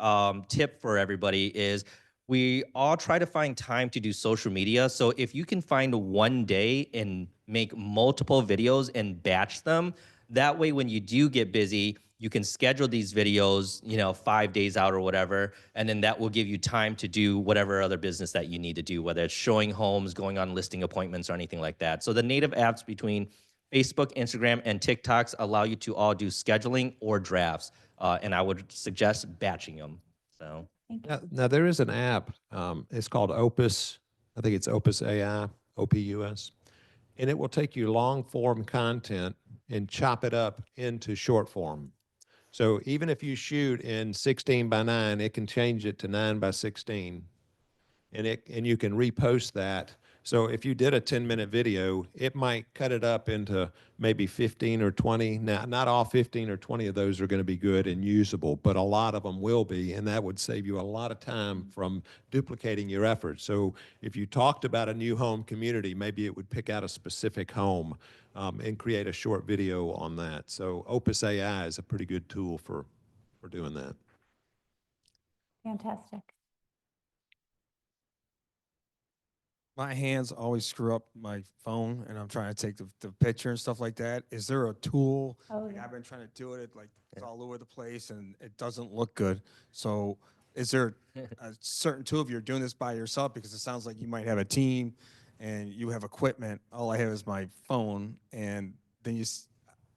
tip for everybody is we all try to find time to do social media. So if you can find one day and make multiple videos and batch them, that way when you do get busy, you can schedule these videos, 5 days out or whatever, and then that will give you time to do whatever other business that you need to do, whether it's showing homes, going on listing appointments, or anything like that. So the native apps between Facebook, Instagram, and TikToks allow you to all do scheduling or drafts, and I would suggest batching them. So. Now there is an app. It's called Opus. I think it's Opus AI, OPUS. And it will take you long form content and chop it up into short form. So even if you shoot in 16:9, it can change it to 9:16. And you can repost that. So if you did a 10-minute video, it might cut it up into maybe 15 or 20. Now, not all 15 or 20 of those are going to be good and usable, but a lot of them will be, and that would save you a lot of time from duplicating your efforts. So if you talked about a new home community, maybe it would pick out a specific home and create a short video on that. So Opus AI is a pretty good tool for doing that. Fantastic. my hands always screw up my phone and I'm trying to take the picture and stuff like that. Is there a tool? Oh, Like yeah. I've been trying to do it, like it's all over the place and it doesn't look good. So is there a certain tool if you're doing this by yourself? Because it sounds like you might have a team and you have equipment. All I have is my phone and then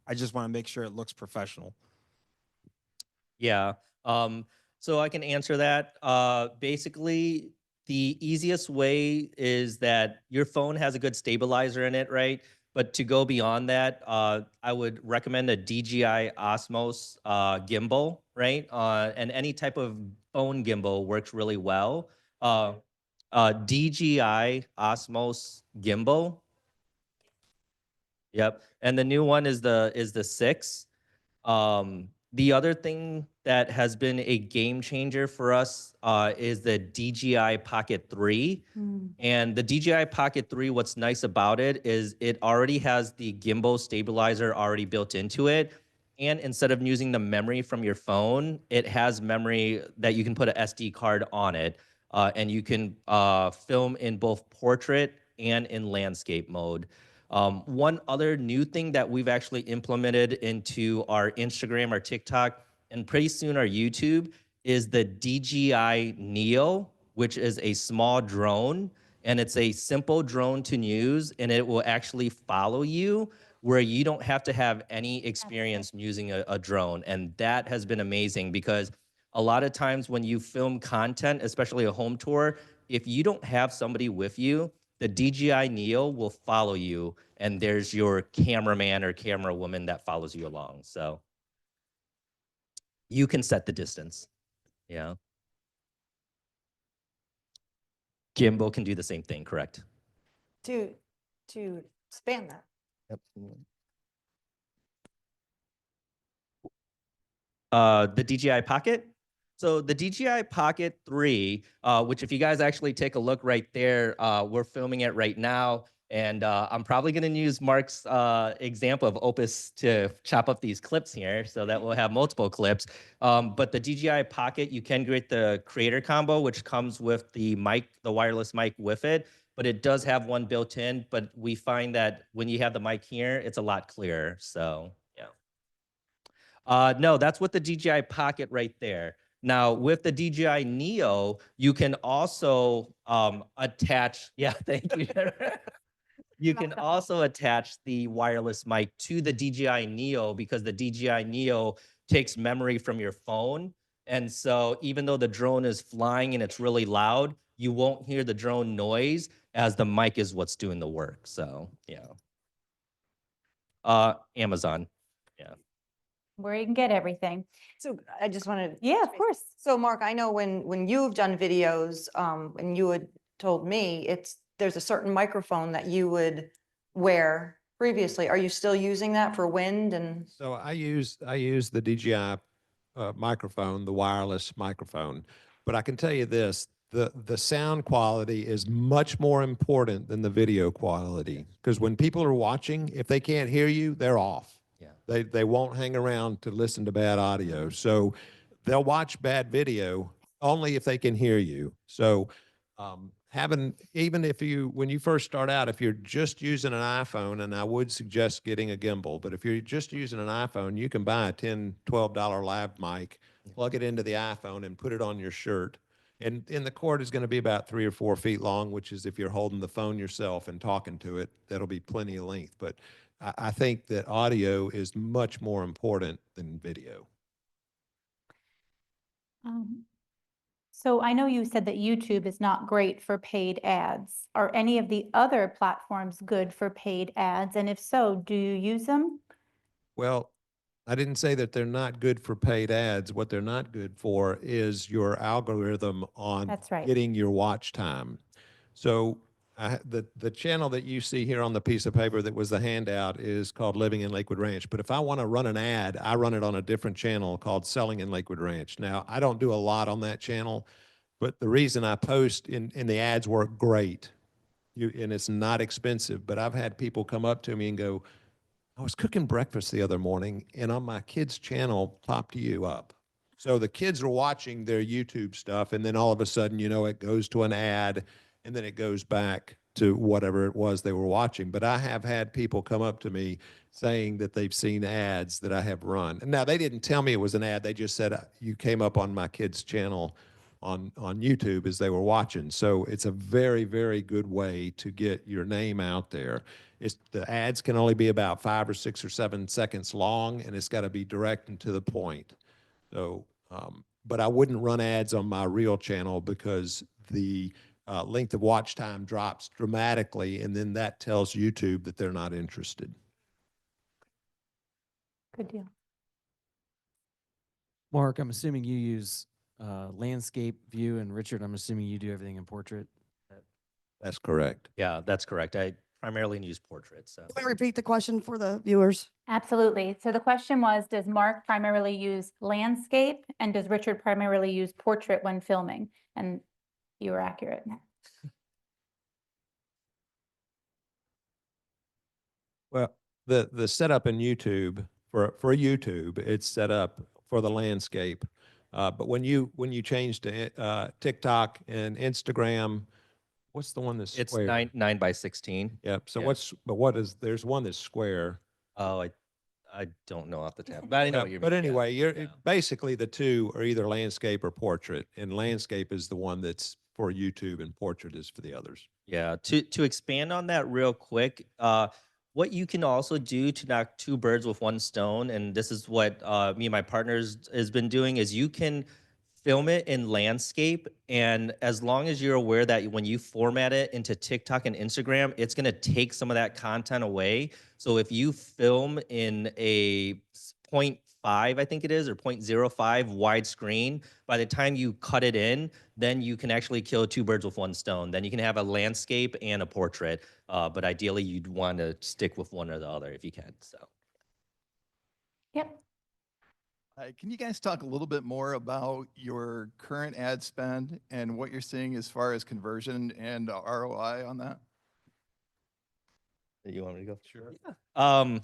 I just want to make sure it looks professional. Yeah. So I can answer that. Basically, the easiest way is that your phone has a good stabilizer in it, right? But to go beyond that, I would recommend a DJI Osmos gimbal, right? And any type of phone gimbal works really well. DJI Osmos gimbal. Yep. And the new one is the 6. The other thing that has been a game changer for us is the DJI Pocket 3. And the DJI Pocket 3, what's nice about it is it already has the gimbal stabilizer already built into it. And instead of using the memory from your phone, it has memory that you can put an SD card on it. And you can film in both portrait and in landscape mode. One other new thing that we've actually implemented into our Instagram, our TikTok, and pretty soon our YouTube is the DJI Neo, which is a small drone. And it's a simple drone to use, and it will actually follow you where you don't have to have any experience using a drone. And that has been amazing because a lot of times when you film content, especially a home tour, if you don't have somebody with you, the DJI Neo will follow you, and there's your cameraman or camera woman that follows you along. So you can set the distance. Yeah. Gimbal can do the same thing, correct? To span that. Yep. The DJI Pocket. So the DJI Pocket 3, which if you guys actually take a look right there, we're filming it right now. And I'm probably going to use Mark's example of Opus to chop up these clips here so that we'll have multiple clips. But the DJI Pocket, you can get the creator combo, which comes with the mic, the wireless mic with it. But it does have one built in. But we find that when you have the mic here, it's a lot clearer. So, yeah. No, that's with the DJI Pocket right there. Now, with the DJI Neo, you can also attach, yeah, thank you. You can also attach the wireless mic to the DJI Neo because the DJI Neo takes memory from your phone. And so even though the drone is flying and it's really loud, you won't hear the drone noise as the mic is what's doing the work. So, yeah. Amazon. Yeah. Where you can get everything. So I just wanted. Yeah, of course. So Mark, I know when you've done videos, and you had told me there's a certain microphone that you would wear previously. Are you still using that for wind and? So I use the DJI microphone, the wireless microphone, but I can tell you this: the sound quality is much more important than the video quality, because when people are watching, if they can't hear you, they're off. Yeah. They won't hang around to listen to bad audio. So they'll watch bad video only if they can hear you. So even if when you first start out, if you're just using an iPhone, and I would suggest getting a gimbal, but if you're just using an iPhone, you can buy a $10, $12 lav mic, plug it into the iPhone and put it on your shirt. And the cord is going to be about 3 or 4 feet long, which is if you're holding the phone yourself and talking to it, that'll be plenty of length. But I think that audio is much more important than video. So I know you said that YouTube is not great for paid ads. Are any of the other platforms good for paid ads? And if so, do you use them? Well, I didn't say that they're not good for paid ads. What they're not good for is your algorithm on That's right. getting your watch time. So the channel that you see here on the piece of paper that was the handout is called Living in Lakewood Ranch. But if I want to run an ad, I run it on a different channel called Selling in Lakewood Ranch. Now, I don't do a lot on that channel, but the reason I post in the ads work great. And it's not expensive, but I've had people come up to me and go, I was cooking breakfast the other morning, and on my kids' channel popped you up. So the kids are watching their YouTube stuff, and then all of a sudden, it goes to an ad, and then it goes back to whatever it was they were watching. But I have had people come up to me saying that they've seen ads that I have run. And now they didn't tell me it was an ad. They just said, you came up on my kid's channel on YouTube as they were watching. So it's a very, very good way to get your name out there. The ads can only be about 5 or 6 or 7 seconds long, and it's got to be direct and to the point. So, but I wouldn't run ads on my real channel because the length of watch time drops dramatically, and then that tells YouTube that they're not interested. Good deal. Mark, I'm assuming you use landscape view, and Richard, I'm assuming you do everything in portrait. That's correct. Yeah, that's correct. I primarily use portraits. So. Can we repeat the question for the viewers? Absolutely. So the question was, does Mark primarily use landscape and does Richard primarily use portrait when filming? And you were accurate. Well, the setup in YouTube for YouTube, it's set up for the landscape. But when you change to TikTok and Instagram, what's the one that's It's square? 9 by 16. Yep. So Yeah. there's one that's square. Oh, I don't know off the top, but I know Yeah, what you mean. but yeah, anyway, yeah. basically the two are either landscape or portrait, and landscape is the one that's for YouTube and portrait is for the others. Yeah, to expand on that real quick, what you can also do to knock two birds with one stone, and this is what me and my partners has been doing, is you can film it in landscape, and as long as you're aware that when you format it into TikTok and Instagram, it's going to take some of that content away. So if you film in a 0.5, I think it is, or 0.05 widescreen, by the time you cut it in, then you can actually kill two birds with one stone. Then you can have a landscape and a portrait, but ideally you'd want to stick with one or the other if you can. So. Yep. Can you guys talk a little bit more about your current ad spend and what you're seeing as far as conversion and ROI on that? You want me to go? Sure. Yeah.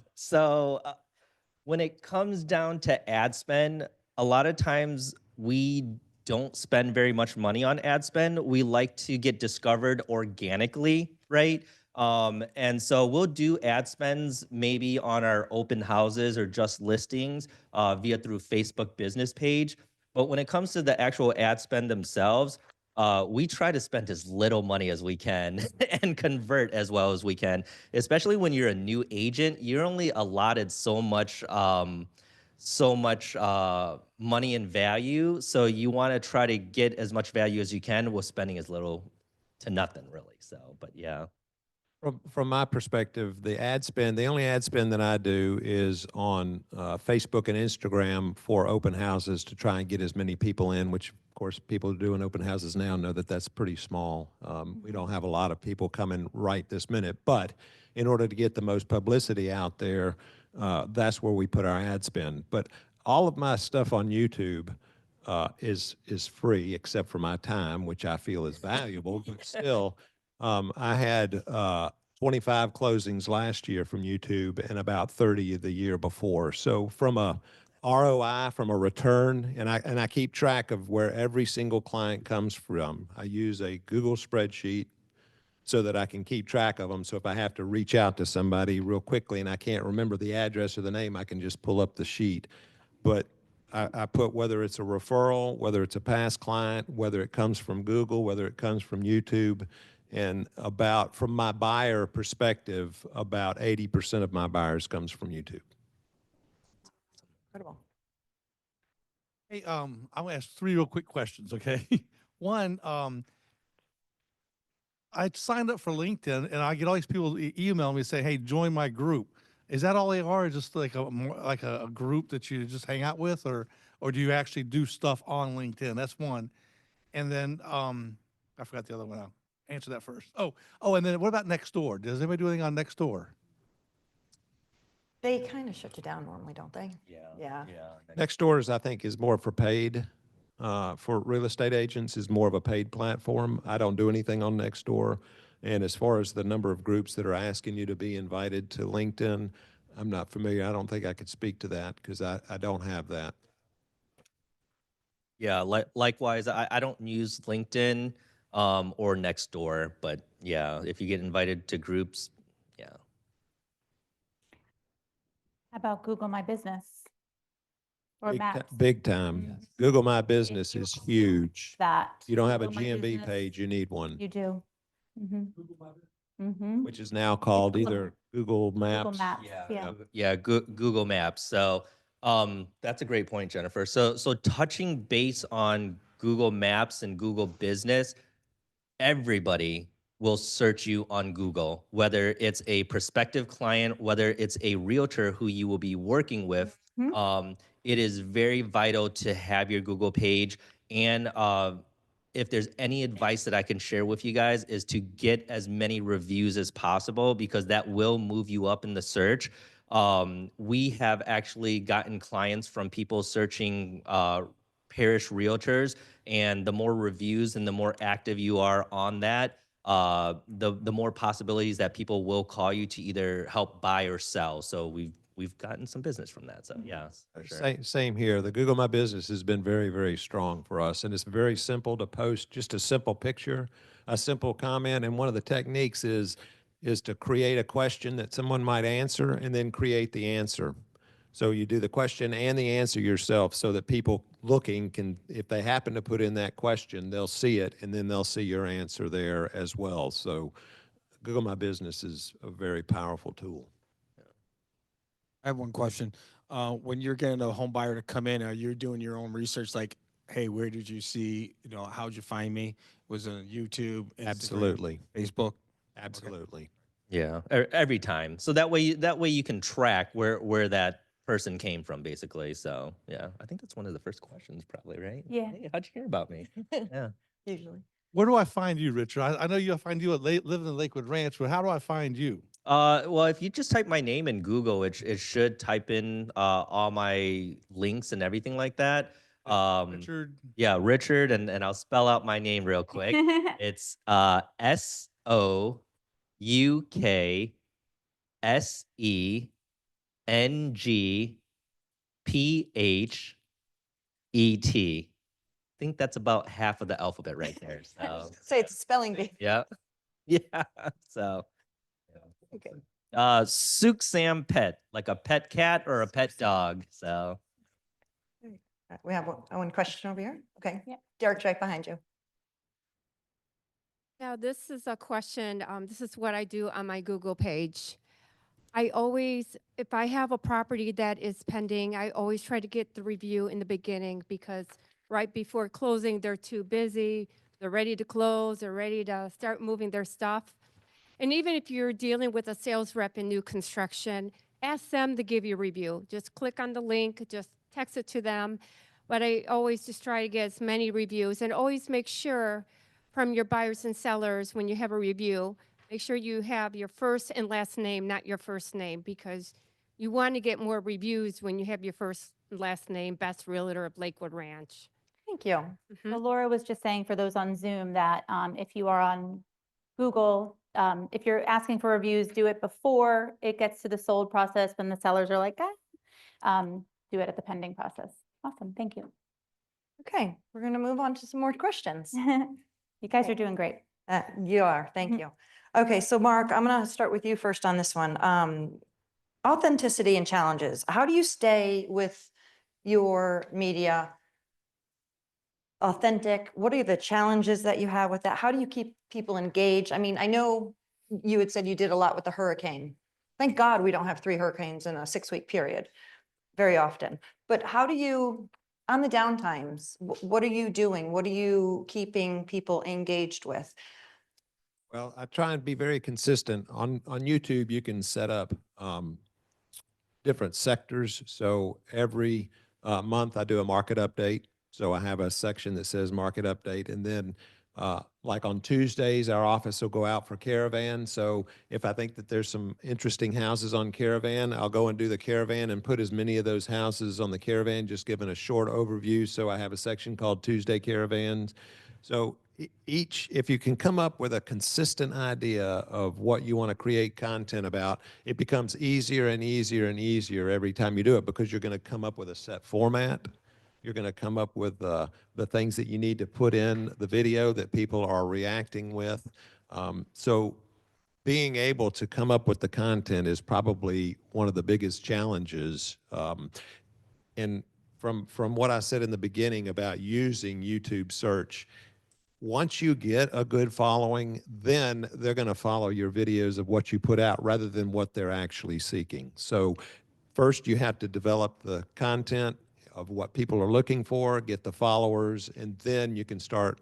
When it comes down to ad spend, a lot of times we don't spend very much money on ad spend. We like to get discovered organically, right? And so we'll do ad spends maybe on our open houses or just listings through Facebook business page. But when it comes to the actual ad spend themselves, we try to spend as little money as we can and convert as well as we can, especially when you're a new agent. You're only allotted so much money and value. So you want to try to get as much value as you can with spending as little to nothing, really. So, but yeah. From my perspective, the only ad spend that I do is on Facebook and Instagram for open houses to try and get as many people in, which of course people doing open houses now know that that's pretty small. We don't have a lot of people coming right this minute, but in order to get the most publicity out there, that's where we put our ad spend. But all of my stuff on YouTube is free except for my time, which I feel is valuable, but still. I had 25 closings last year from YouTube and about 30 the year before. So from a ROI, from a return, and I keep track of where every single client comes from. I use a Google spreadsheet so that I can keep track of them. So if I have to reach out to somebody real quickly and I can't remember the address or the name, I can just pull up the sheet. But I put whether it's a referral, whether it's a past client, whether it comes from Google, whether it comes from YouTube. And from my buyer perspective, about 80% of my buyers comes from YouTube. Incredible. Hey, I'm gonna ask 3 real quick questions, okay? One, I signed up for LinkedIn and I get all these people email me say, hey, join my group. Is that all they are? Just like a group that you just hang out with, or do you actually do stuff on LinkedIn? That's one. And then I forgot the other one. I'll answer that first. Oh, and then what about Nextdoor? Does anybody do anything on Nextdoor? They kind of shut you down normally, don't they? Yeah. Yeah. Nextdoor I think, is more for paid. For real estate agents is more of a paid platform. I don't do anything on Nextdoor. And as far as the number of groups that are asking you to be invited to LinkedIn, I'm not familiar. I don't think I could speak to that because I don't have that. Yeah, likewise, I don't use LinkedIn or next door. But yeah, if you get invited to groups, yeah. How about Google My Business or Maps? Big time. Google My Business is huge. That. You don't have a Google My GMB Business, page, you need one, You do. Mm-hmm. Mm-hmm. which is now called Google- either Google Maps. Google Maps, yeah. Google Maps. So that's a great point, Jennifer. So touching base on Google Maps and Google Business, everybody will search you on Google, whether it's a prospective client, whether it's a realtor who you will be working with. It is very vital to have your Google page. And if there's any advice that I can share with you guys is to get as many reviews as possible, because that will move you up in the search. We have actually gotten clients from people searching parish realtors, and the more reviews and the more active you are on that, the more possibilities that people will call you to either help buy or sell. So we've gotten some business from that. So yeah, for sure. Same here. The Google My Business has been very, very strong for us, and it's very simple to post just a simple picture, a simple comment, and one of the techniques is to create a question that someone might answer and then create the answer. So you do the question and the answer yourself so that people looking can, if they happen to put in that question, they'll see it and then they'll see your answer there as well. So Google My Business is a very powerful tool. I have one question. When you're getting a home buyer to come in, are you doing your own research? Like, hey, where did you see, how'd you find me? Was it on YouTube, Instagram, Absolutely. Facebook? Absolutely. Yeah, every time. So that way you can track where that person came from, basically. So yeah, I think that's one of the first questions, probably, right? Yeah. Hey, how'd you hear about me? Yeah. Usually. Where do I find you, Richard? I know I find you living in Lakewood Ranch, but how do I find you? Well, if you just type my name in Google, it should type in all my links and everything like that. Richard? Yeah, Richard, and I'll spell out my name real quick. It's Souksengphet. I think that's about half of the alphabet right there. So Say it's a spelling bee. yeah, yeah. So Okay. Souksengphe, like a pet cat or a pet dog. So We have one question over here. Okay. Yeah. Derek's right behind you. Now, this is a question. This is what I do on my Google page. I always, if I have a property that is pending, I always try to get the review in the beginning, because right before closing, they're too busy. They're ready to close. They're ready to start moving their stuff. And even if you're dealing with a sales rep in new construction, ask them to give you a review. Just click on the link, just text it to them. But I always just try to get as many reviews, and always make sure from your buyers and sellers, when you have a review, make sure you have your first and last name, not your first name, because you want to get more reviews when you have your first and last name, best realtor of Lakewood Ranch. Thank you. Well, Laura was just saying for those on Zoom that if you are on Google, if you're asking for reviews, do it before it gets to the sold process, when the sellers are like, do it at the pending process. Awesome, thank you. Okay, we're going to move on to some more questions. You guys are doing great. You are, thank you. Okay, so Mark, I'm going to start with you first on this one. Authenticity and challenges. How do you stay with your media authentic? What are the challenges that you have with that? How do you keep people engaged? I mean, I know you had said you did a lot with the hurricane. Thank God we don't have 3 hurricanes in a 6-week period very often. But how do you, on the downtimes, what are you doing? What are you keeping people engaged with? Well, I try and be very consistent. On YouTube, you can set up different sectors. So every month I do a market update. So I have a section that says market update. And then like on Tuesdays, our office will go out for caravan. So if I think that there's some interesting houses on caravan, I'll go and do the caravan and put as many of those houses on the caravan, just giving a short overview. So I have a section called Tuesday Caravans. So if you can come up with a consistent idea of what you want to create content about, it becomes easier and easier and easier every time you do it, because you're going to come up with a set format. You're going to come up with the things that you need to put in the video that people are reacting with. So being able to come up with the content is probably one of the biggest challenges. And from what I said in the beginning about using YouTube search, once you get a good following, then they're going to follow your videos of what you put out rather than what they're actually seeking. So first you have to develop the content of what people are looking for, get the followers, and then you can start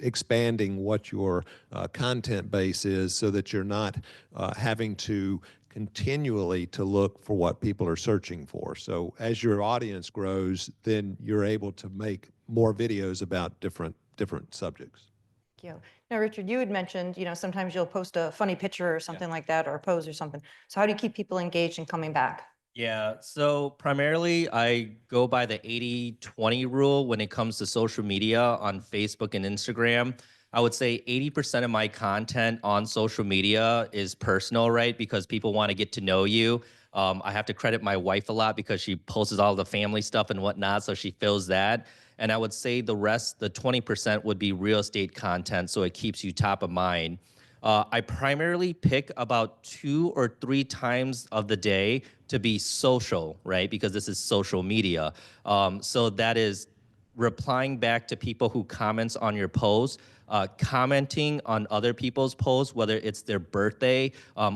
expanding what your content base is so that you're not having to continually to look for what people are searching for. So as your audience grows, then you're able to make more videos about different subjects. Thank you. Now, Richard, you had mentioned, sometimes you'll post a funny picture or something like that, or a pose or something. So how do you keep people engaged and coming back? Yeah, so primarily I go by the 80-20 rule when it comes to social media on Facebook and Instagram. I would say 80% of my content on social media is personal, right? Because people want to get to know you. I have to credit my wife a lot because she posts all the family stuff and whatnot, so she feels that. And I would say the rest, the 20% would be real estate content, so it keeps you top of mind. I primarily pick about 2 or 3 times of the day to be social, right? Because this is social media. So that is replying back to people who comments on your posts, commenting on other people's posts, whether it's their birthday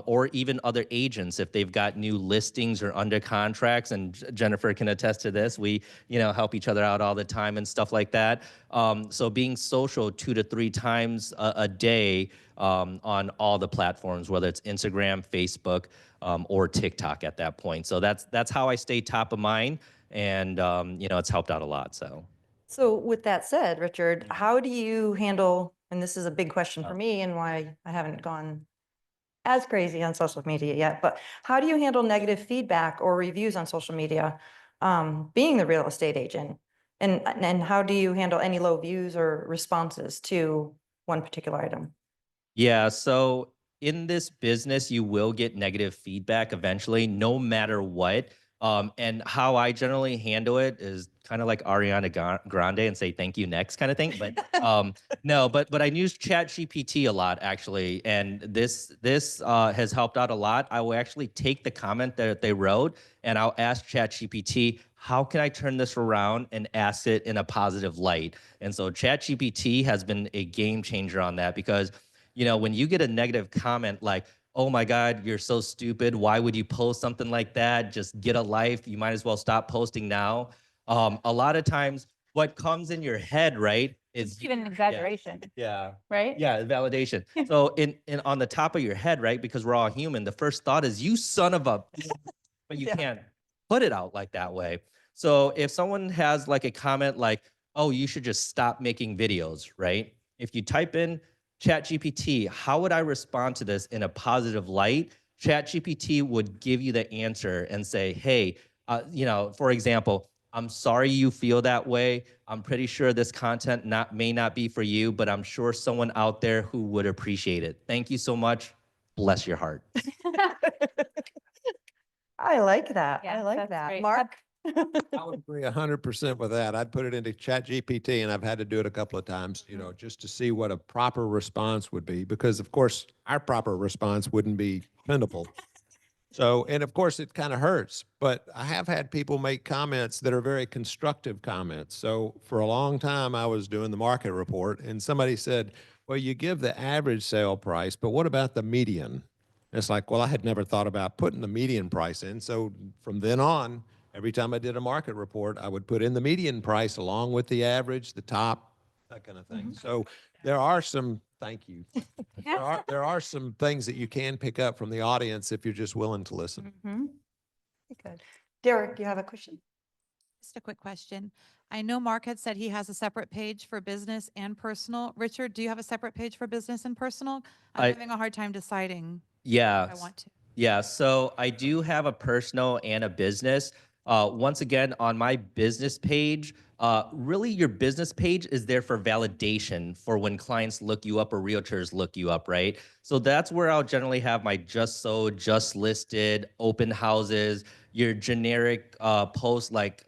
or even other agents if they've got new listings or under contracts. And Jennifer can attest to this. We, help each other out all the time and stuff like that. So being social 2 to 3 times a day on all the platforms, whether it's Instagram, Facebook, or TikTok at that point. So that's how I stay top of mind, and it's helped out a lot. So with that said, Richard, how do you handle, and this is a big question for me and why I haven't gone as crazy on social media yet, but how do you handle negative feedback or reviews on social media, being the real estate agent? And how do you handle any low views or responses to one particular item? Yeah, so in this business, you will get negative feedback eventually, no matter what. And how I generally handle it is kind of like Ariana Grande and say thank you next kind of thing. But no, but I use ChatGPT a lot actually, and this has helped out a lot. I will actually take the comment that they wrote and I'll ask ChatGPT, how can I turn this around and ask it in a positive light? And so ChatGPT has been a game changer on that because when you get a negative comment like, oh my God, you're so stupid. Why would you post something like that? Just get a life. You might as well stop posting now. A lot of times what comes in your head, right, is Even an exaggeration, yeah. right? Yeah, validation. So in on the top of your head, right, because we're all human, the first thought is you son of a, but you can't put it out like that way. So if someone has like a comment like, oh, you should just stop making videos, right? If you type in ChatGPT, how would I respond to this in a positive light? ChatGPT would give you the answer and say, hey, for example, I'm sorry you feel that way. I'm pretty sure this content may not be for you, but I'm sure someone out there who would appreciate it. Thank you so much. Bless your heart. I like that. Yeah, I like that's that. great. Mark? I would agree 100% with that. I'd put it into ChatGPT, and I've had to do it a couple of times, just to see what a proper response would be, because of course our proper response wouldn't be dependable. So, and of course it kind of hurts, but I have had people make comments that are very constructive comments. So for a long time I was doing the market report and somebody said, well, you give the average sale price, but what about the median? It's like, well, I had never thought about putting the median price in. So from then on, every time I did a market report, I would put in the median price along with the average, the top, that kind of thing. So there are some, thank you. There are some things that you can pick up from the audience if you're just willing to listen. Good. Derek, you have a question? Just a quick question. I know Mark had said he has a separate page for business and personal. Richard, do you have a separate page for business and personal? I'm having a hard time deciding. Yeah. I want to. Yeah, so I do have a personal and a business. Once again, on my business page, really your business page is there for validation for when clients look you up or realtors look you up, right? So that's where I'll generally have my just sold, just listed, open houses, your generic posts like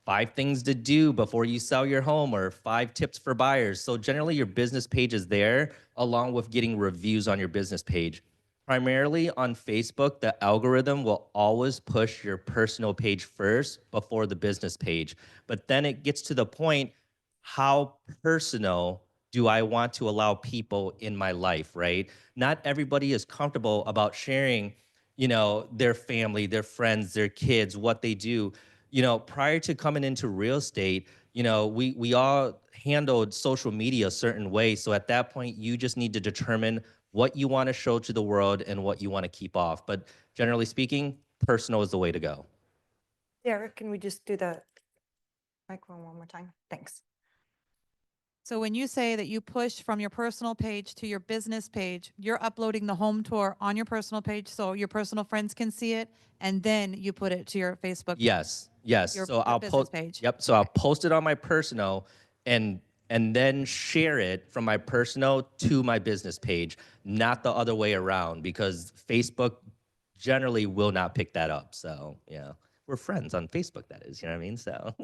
5 things to do before you sell your home or 5 tips for buyers. So generally your business page is there along with getting reviews on your business page. Primarily on Facebook, the algorithm will always push your personal page first before the business page. But then it gets to the point, how personal do I want to allow people in my life, right? Not everybody is comfortable about sharing, their family, their friends, their kids, what they do. Prior to coming into real estate, we all handled social media a certain way. So at that point, you just need to determine what you want to show to the world and what you want to keep off. But generally speaking, personal is the way to go. Derek, can we just do the microphone one more time? Thanks. So when you say that you push from your personal page to your business page, you're uploading the home tour on your personal page so your personal friends can see it, and then you put it to your Facebook page. Yes. Your So I'll business post. page. Yep. So I'll post it on my personal, and then share it from my personal to my business page, not the other way around, because Facebook generally will not pick that up. So yeah, we're friends on Facebook. That is, you know what I mean. So.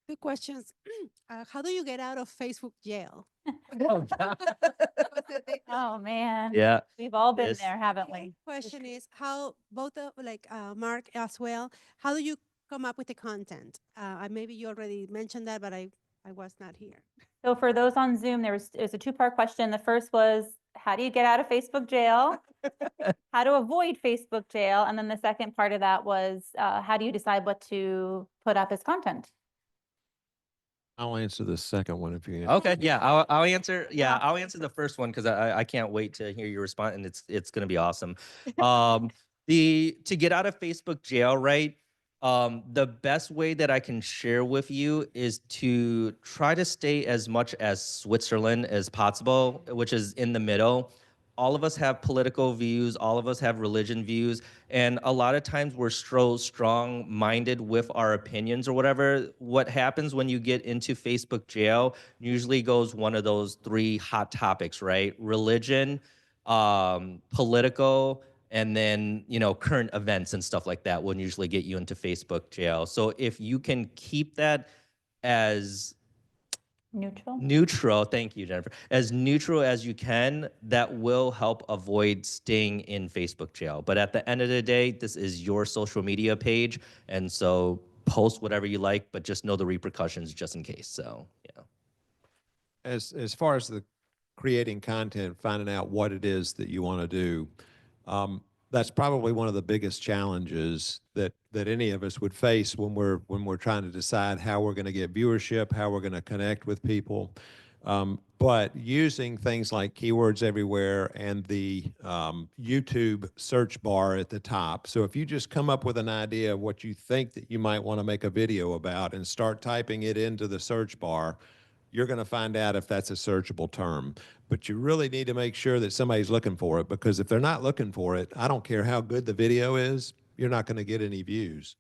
Two questions. How do you get out of Facebook jail? Oh, man. Yeah. We've all been Yes. there, haven't we? Question is how both of Mark as well. How do you come up with the content? Maybe you already mentioned that, but I was not here. So for those on Zoom, it was a two-part question. The first was, how do you get out of Facebook jail? How to avoid Facebook jail? And then the second part of that was, how do you decide what to put up as content? I'll answer the second one if you. Okay, yeah, I'll answer. Yeah, I'll answer the first one because I can't wait to hear your response, and it's gonna be awesome. To get out of Facebook jail, right? The best way that I can share with you is to try to stay as much as Switzerland as possible, which is in the middle. All of us have political views, all of us have religion views, and a lot of times we're so strong-minded with our opinions or whatever. What happens when you get into Facebook jail usually goes one of those 3 hot topics, right? Religion, political, and then, current events and stuff like that will usually get you into Facebook jail. So if you can keep that as neutral, thank you, Jennifer, as neutral as you can, that will help avoid staying in Facebook jail. But at the end of the day, this is your social media page, and so post whatever you like, but just know the repercussions just in case. So yeah. As far as the creating content, finding out what it is that you want to do, that's probably one of the biggest challenges that any of us would face when we're trying to decide how we're going to get viewership, how we're going to connect with people. But using things like keywords everywhere and the YouTube search bar at the top. So if you just come up with an idea of what you think that you might want to make a video about and start typing it into the search bar, you're going to find out if that's a searchable term. But you really need to make sure that somebody's looking for it, because if they're not looking for it, I don't care how good the video is, you're not going to get any views.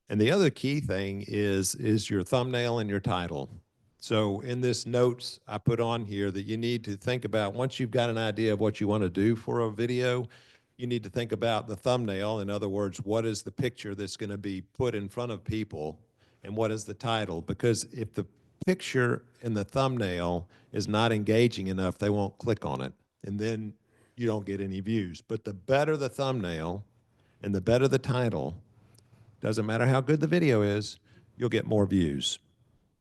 And the other key thing is your thumbnail and your title. So in this notes I put on here that you need to think about, once you've got an idea of what you want to do for a video, you need to think about the thumbnail. In other words, what is the picture that's going to be put in front of people, and what is the title? Because if the picture in the thumbnail is not engaging enough, they won't click on it, and then you don't get any views. But the better the thumbnail and the better the title, doesn't matter how good the video is, you'll get more views,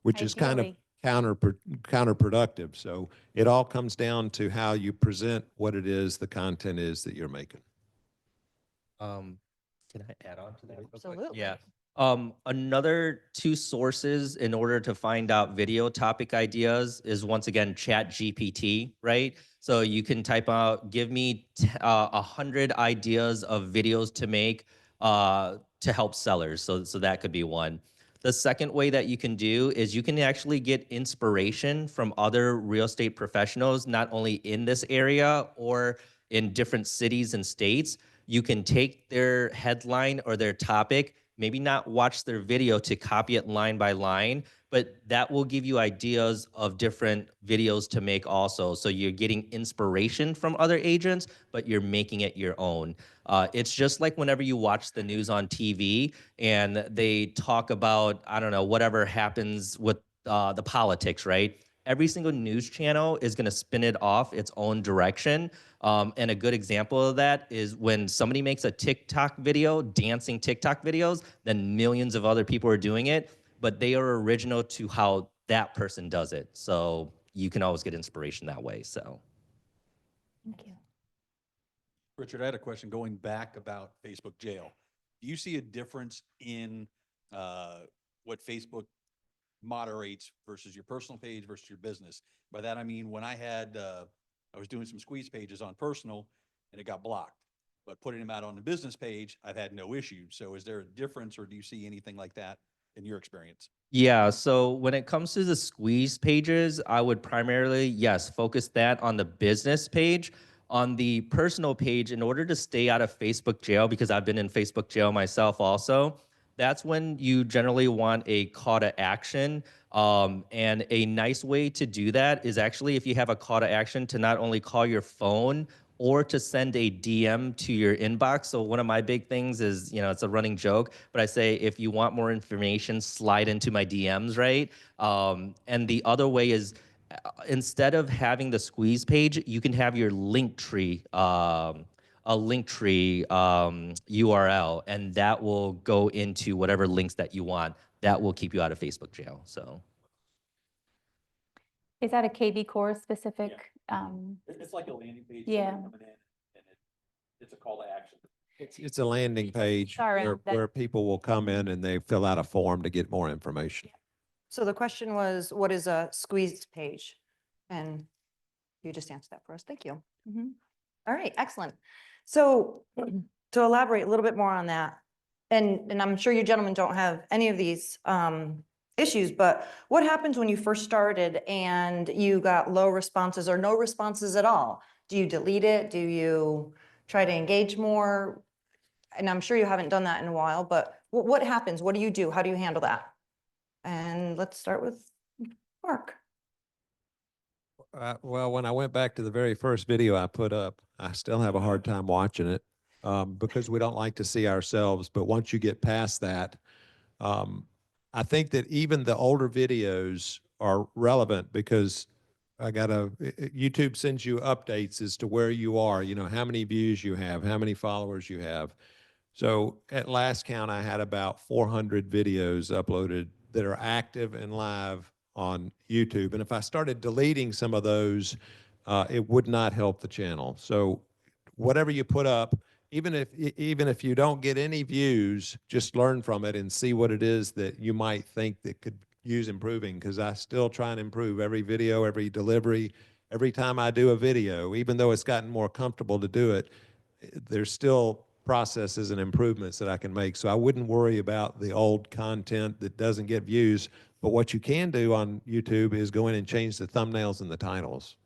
which is kind of counterproductive. So it all comes down to how you present what it is, the content is that you're making. Can I add on to that? Absolutely. Yeah. Another 2 sources in order to find out video topic ideas is, once again, ChatGPT, right? So you can type out, give me 100 ideas of videos to make to help sellers. So that could be one. The second way that you can do is you can actually get inspiration from other real estate professionals, not only in this area or in different cities and states. You can take their headline or their topic, maybe not watch their video to copy it line by line, but that will give you ideas of different videos to make also. So you're getting inspiration from other agents, but you're making it your own. It's just like whenever you watch the news on TV and they talk about, I don't know, whatever happens with the politics, right? Every single news channel is going to spin it off its own direction. And a good example of that is when somebody makes a TikTok video, dancing TikTok videos, then millions of other people are doing it, but they are original to how that person does it. So you can always get inspiration that way. So. Thank you. Richard, I had a question going back about Facebook jail. Do you see a difference in what Facebook moderates versus your personal page versus your business? By that, I mean, when I had, I was doing some squeeze pages on personal and it got blocked, but putting them out on the business page, I've had no issue. So is there a difference, or do you see anything like that in your experience? Yeah, so when it comes to the squeeze pages, I would primarily, yes, focus that on the business page. On the personal page, in order to stay out of Facebook jail, because I've been in Facebook jail myself also, that's when you generally want a call to action. And a nice way to do that is actually, if you have a call to action, to not only call your phone or to send a DM to your inbox. So one of my big things is, you know, it's a running joke, but I say, if you want more information, slide into my DMs, right? And the other way is, instead of having the squeeze page, you can have your link tree, a link tree URL, and that will go into whatever links that you want. That will keep you out of Facebook jail. So. Is that a KB Core specific? It's like a landing page. Yeah. Coming in, and it's a call to action. It's a landing page Sorry, where people will come in and they fill out a form to get more information. So the question was, what is a squeeze page? And you just answered that for us. Thank you. Mhm. All right, excellent. So to elaborate a little bit more on that, and I'm sure you gentlemen don't have any of these issues, but what happens when you first started and you got low responses or no responses at all? Do you delete it? Do you try to engage more? And I'm sure you haven't done that in a while, but what happens? What do you do? How do you handle that? And let's start with Mark. Well, when I went back to the very first video I put up, I still have a hard time watching it because we don't like to see ourselves. But once you get past that, I think that even the older videos are relevant because YouTube sends you updates as to where you are, you know, how many views you have, how many followers you have. So at last count, I had about 400 videos uploaded that are active and live on YouTube. And if I started deleting some of those, it would not help the channel. So whatever you put up, even if you don't get any views, just learn from it and see what it is that you might think that could use improving, because I still try and improve every video, every delivery, every time I do a video. Even though it's gotten more comfortable to do it, there's still processes and improvements that I can make. So I wouldn't worry about the old content that doesn't get views. But what you can do on YouTube is go in and change the thumbnails and the titles.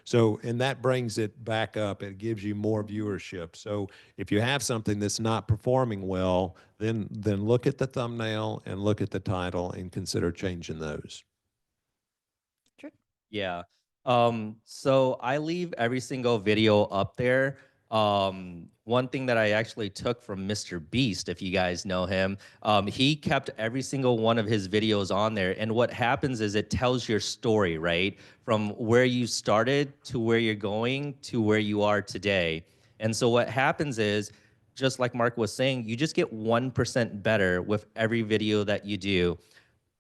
So, and that brings it back up. It gives you more viewership. So if you have something that's not performing well, then look at the thumbnail and look at the title and consider changing those. Yeah. So I leave every single video up there. One thing that I actually took from Mr. Beast, if you guys know him, he kept every single one of his videos on there. And what happens is it tells your story, right? From where you started to where you're going to where you are today. And so what happens is, just like Mark was saying, you just get 1% better with every video that you do.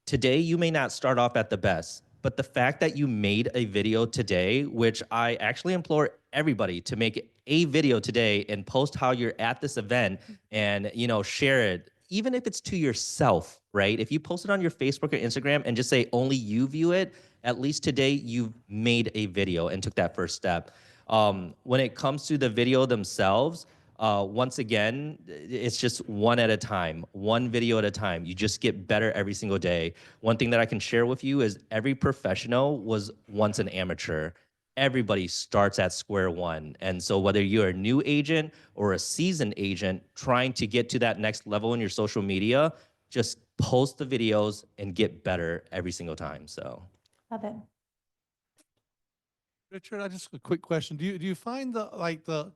Today, you may not start off at the best, but the fact that you made a video today, which I actually implore everybody to make a video today and post how you're at this event and, you know, share it, even if it's to yourself, right? If you post it on your Facebook or Instagram and just say only you view it, at least today you've made a video and took that first step. When it comes to the video themselves, once again, it's just one at a time, one video at a time. You just get better every single day. One thing that I can share with you is every professional was once an amateur. Everybody starts at square one. And so whether you're a new agent or a seasoned agent trying to get to that next level in your social media, just post the videos and get better every single time. So Love it. Richard, I just a quick question. Do you find the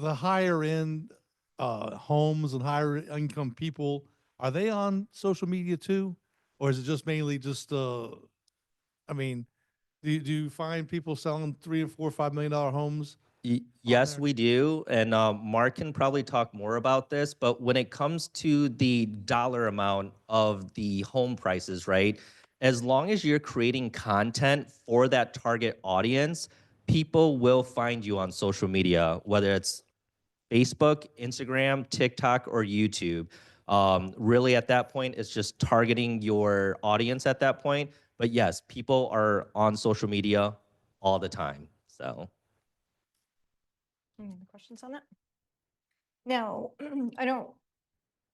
higher end homes and higher income people, are they on social media too? Or is it just mainly just I mean, do you find people selling $3 or $4 or $5 million homes? Yes, there? we do. And Mark can probably talk more about this, but when it comes to the dollar amount of the home prices, right? As long as you're creating content for that target audience, people will find you on social media, whether it's Facebook, Instagram, TikTok, or YouTube. Really, at that point, it's just targeting your audience at that point. But yes, people are on social media all the time. So. Any other questions on that? Now,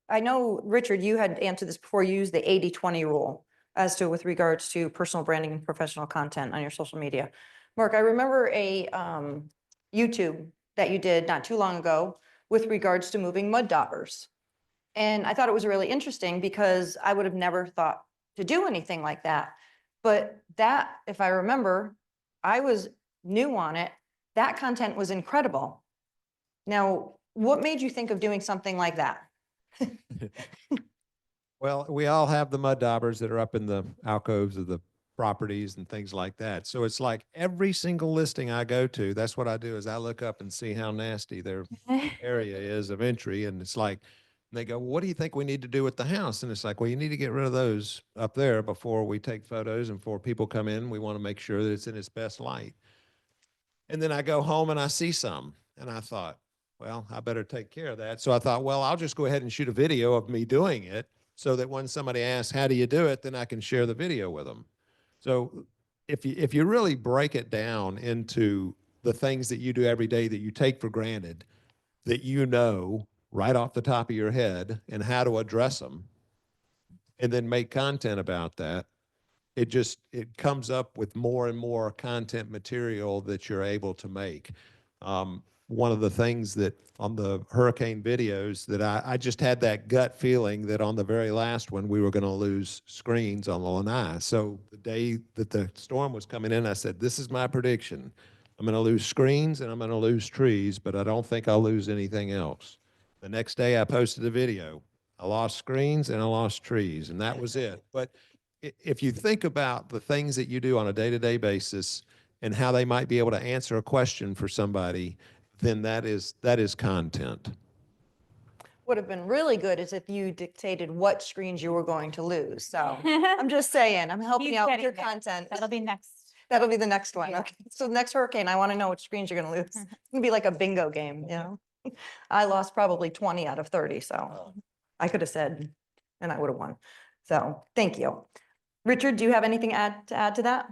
I know, Richard, you had answered this before. You used the 80-20 rule as to with regards to personal branding and professional content on your social media. Mark, I remember a YouTube that you did not too long ago with regards to moving mud daubers. And I thought it was really interesting because I would have never thought to do anything like that. But that, if I remember, I was new on it. That content was incredible. Now, what made you think of doing something like that? Well, we all have the mud daubers that are up in the alcoves of the properties and things like that. So it's like every single listing I go to, that's what I do is I look up and see how nasty their area is of entry. And it's like, they go, well, what do you think we need to do with the house? And it's like, well, you need to get rid of those up there before we take photos and before people come in. We want to make sure that it's in its best light. And then I go home and I see some and I thought, well, I better take care of that. So I thought, well, I'll just go ahead and shoot a video of me doing it so that when somebody asks, how do you do it? Then I can share the video with them. So if you really break it down into the things that you do every day that you take for granted, that you know right off the top of your head and how to address them, and then make content about that, it comes up with more and more content material that you're able to make. One of the things that on the hurricane videos that I just had that gut feeling that on the very last one, we were going to lose screens on the lanai. So the day that the storm was coming in, I said, this is my prediction. I'm going to lose screens and I'm going to lose trees, but I don't think I'll lose anything else. The next day I posted a video. I lost screens and I lost trees, and that was it. But if you think about the things that you do on a day-to-day basis and how they might be able to answer a question for somebody, then that is content. Would have been really good is if you dictated what screens you were going to lose. So I'm just saying, I'm helping He's you out with getting your there. content. That'll be next. That'll be the next one. Yeah. Okay. So next hurricane, I want to know which screens you're going to lose. It's going to be like a bingo game, you know? I lost probably 20 out of 30, so I could have said, and I would have won. So thank you. Richard, do you have anything to add to that?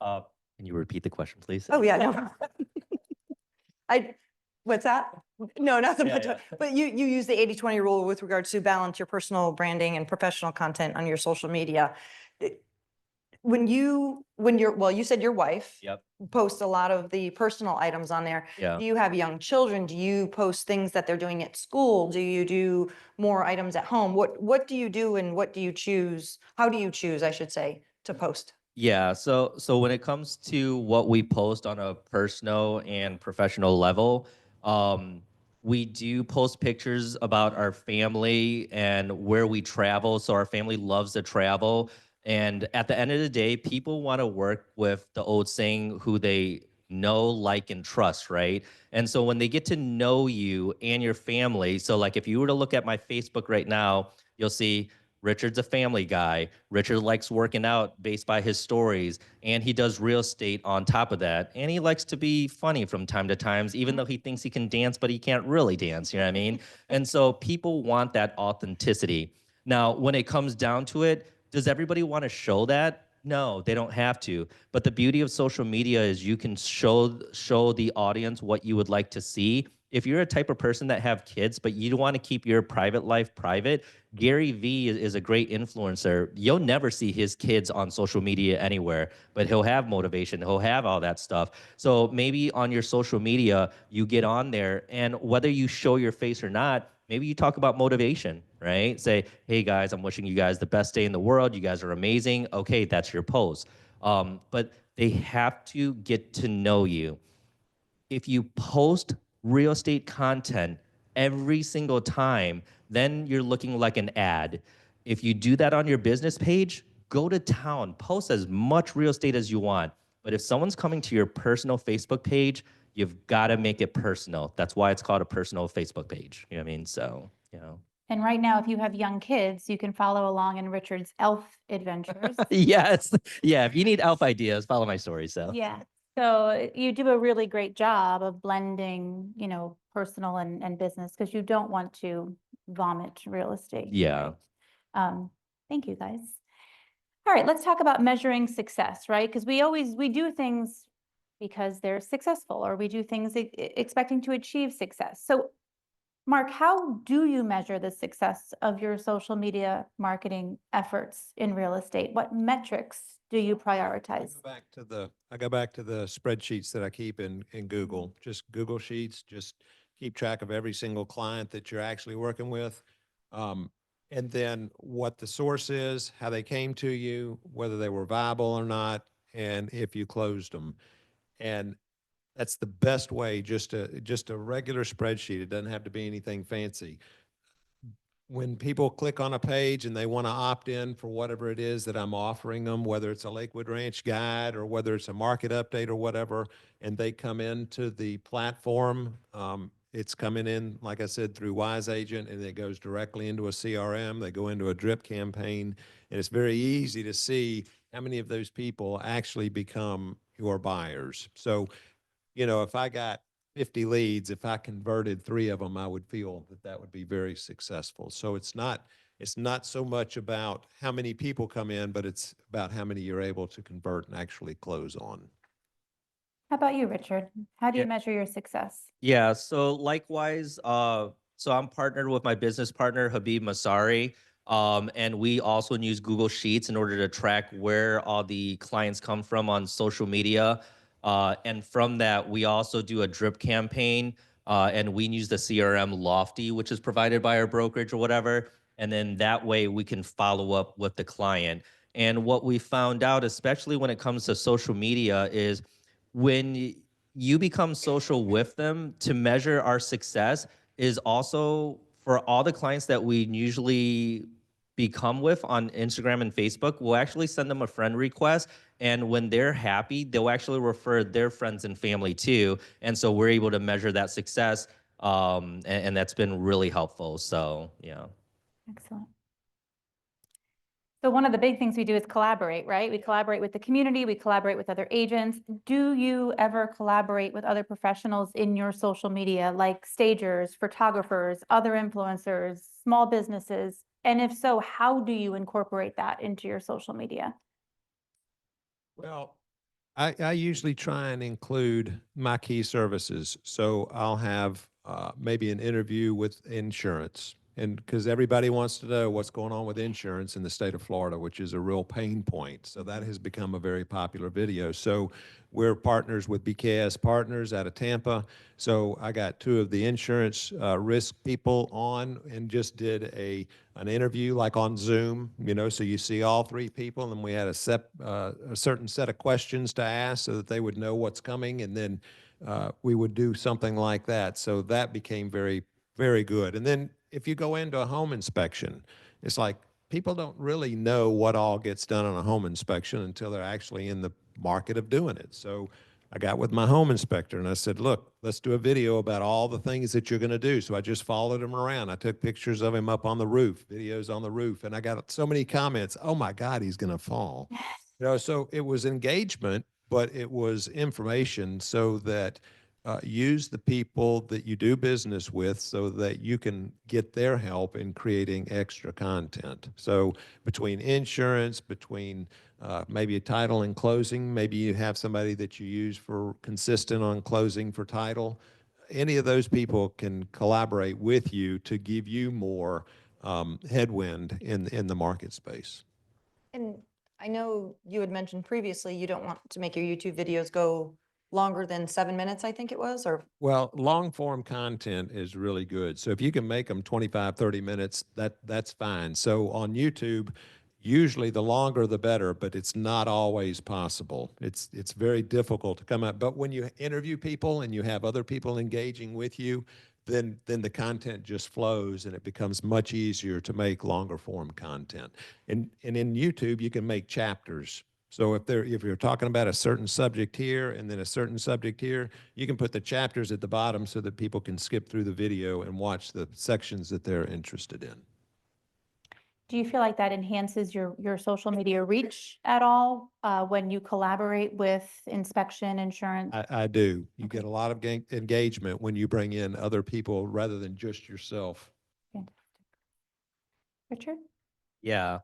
Can you repeat the question, please? Oh, yeah, no. What's that? No, not so Yeah, much. yeah. But you use the 80-20 rule with regards to balance your personal branding and professional content on your social media. When you said your wife Yep. posts a lot of the personal items on there. Yeah. Do you have young children? Do you post things that they're doing at school? Do you do more items at home? What do you do and what do you choose? How do you choose, I should say, to post? Yeah, so when it comes to what we post on a personal and professional level, we do post pictures about our family and where we travel. So our family loves to travel. And at the end of the day, people want to work with the old saying, who they know, like, and trust, right? And so when they get to know you and your family, so like if you were to look at my Facebook right now, you'll see Richard's a family guy. Richard likes working out based by his stories, and he does real estate on top of that. And he likes to be funny from time to time, even though he thinks he can dance, but he can't really dance, you know what I mean? And so people want that authenticity. Now, when it comes down to it, does everybody want to show that? No, they don't have to. But the beauty of social media is you can show the audience what you would like to see. If you're a type of person that have kids, but you want to keep your private life private, Gary Vee is a great influencer. You'll never see his kids on social media anywhere, but he'll have motivation. He'll have all that stuff. So maybe on your social media, you get on there, and whether you show your face or not, Maybe you talk about motivation, right? Say, hey guys, I'm wishing you guys the best day in the world. You guys are amazing. Okay, that's your post. But they have to get to know you. If you post real estate content every single time, then you're looking like an ad. If you do that on your business page, go to town, post as much real estate as you want. But if someone's coming to your personal Facebook page, you've got to make it personal. That's why it's called a personal Facebook page. You know what I mean? So, you know. And right now, if you have young kids, you can follow along in Richard's elf adventures. Yes. Yeah. If you need elf ideas, follow my story. So. Yeah. So you do a really great job of blending, you know, personal and business because you don't want to vomit real estate. Yeah. Thank you, guys. All right, let's talk about measuring success, right? Because we do things because they're successful, or we do things expecting to achieve success. So Mark, how do you measure the success of your social media marketing efforts in real estate? What metrics do you prioritize? I go back to the spreadsheets that I keep in Google, just Google Sheets, just keep track of every single client that you're actually working with. And then what the source is, how they came to you, whether they were viable or not, and if you closed them. And that's the best way, just a regular spreadsheet. It doesn't have to be anything fancy. When people click on a page and they want to opt in for whatever it is that I'm offering them, whether it's a Lakewood Ranch guide or whether it's a market update or whatever, and they come into the platform, it's coming in, like I said, through Wise Agent, and it goes directly into a CRM. They go into a drip campaign, and it's very easy to see how many of those people actually become your buyers. So, you know, if I got 50 leads, if I converted 3 of them, I would feel that that would be very successful. So it's not so much about how many people come in, but it's about how many you're able to convert and actually close on. How about you, Richard? How do you Yeah. measure your success? Yeah, so likewise, so I'm partnered with my business partner, Habib Masari, and we also use Google Sheets in order to track where all the clients come from on social media. And from that, we also do a drip campaign, and we use the CRM Lofty, which is provided by our brokerage or whatever. And then that way we can follow up with the client. And what we found out, especially when it comes to social media, is when you become social with them, to measure our success is also for all the clients that we usually become with on Instagram and Facebook, we'll actually send them a friend request. And when they're happy, they'll actually refer their friends and family too. And so we're able to measure that success. And that's been really helpful. So, yeah. Excellent. So one of the big things we do is collaborate, right? We collaborate with the community, we collaborate with other agents. Do you ever collaborate with other professionals in your social media, like stagers, photographers, other influencers, small businesses? And if so, how do you incorporate that into your social media? Well, I usually try and include my key services. So I'll have maybe an interview with insurance. And because everybody wants to know what's going on with insurance in the state of Florida, which is a real pain point. So that has become a very popular video. So we're partners with BKS Partners out of Tampa. So I got 2 of the insurance risk people on and just did an interview like on Zoom, you know, so you see all 3 people, and we had a certain set of questions to ask so that they would know what's coming, and then we would do something like that. So that became very, very good. And then if you go into a home inspection, it's like people don't really know what all gets done on a home inspection until they're actually in the market of doing it. So I got with my home inspector and I said, look, let's do a video about all the things that you're going to do. So I just followed him around. I took pictures of him up on the roof, videos on the roof, and I got so many comments. Oh my God, he's going to fall. You know, so it was engagement, but it was information so that use the people that you do business with so that you can get their help in creating extra content. So between insurance, between maybe a title and closing, maybe you have somebody that you use for consistent on closing for title. Any of those people can collaborate with you to give you more headwind in the market space. And I know you had mentioned previously you don't want to make your YouTube videos go longer than 7 minutes, I think it was, or Well, long form content is really good. So if you can make them 25, 30 minutes, that's fine. So on YouTube, usually the longer the better, but it's not always possible. It's very difficult to come up. But when you interview people and you have other people engaging with you, then the content just flows and it becomes much easier to make longer form content. And in YouTube, you can make chapters. So if you're talking about a certain subject here and then a certain subject here, you can put the chapters at the bottom so that people can skip through the video and watch the sections that they're interested in. Do you feel like that enhances your social media reach at all when you collaborate with inspection, insurance? I do. You get a lot of engagement when you bring in other people rather than just yourself. Fantastic. Richard? Yeah.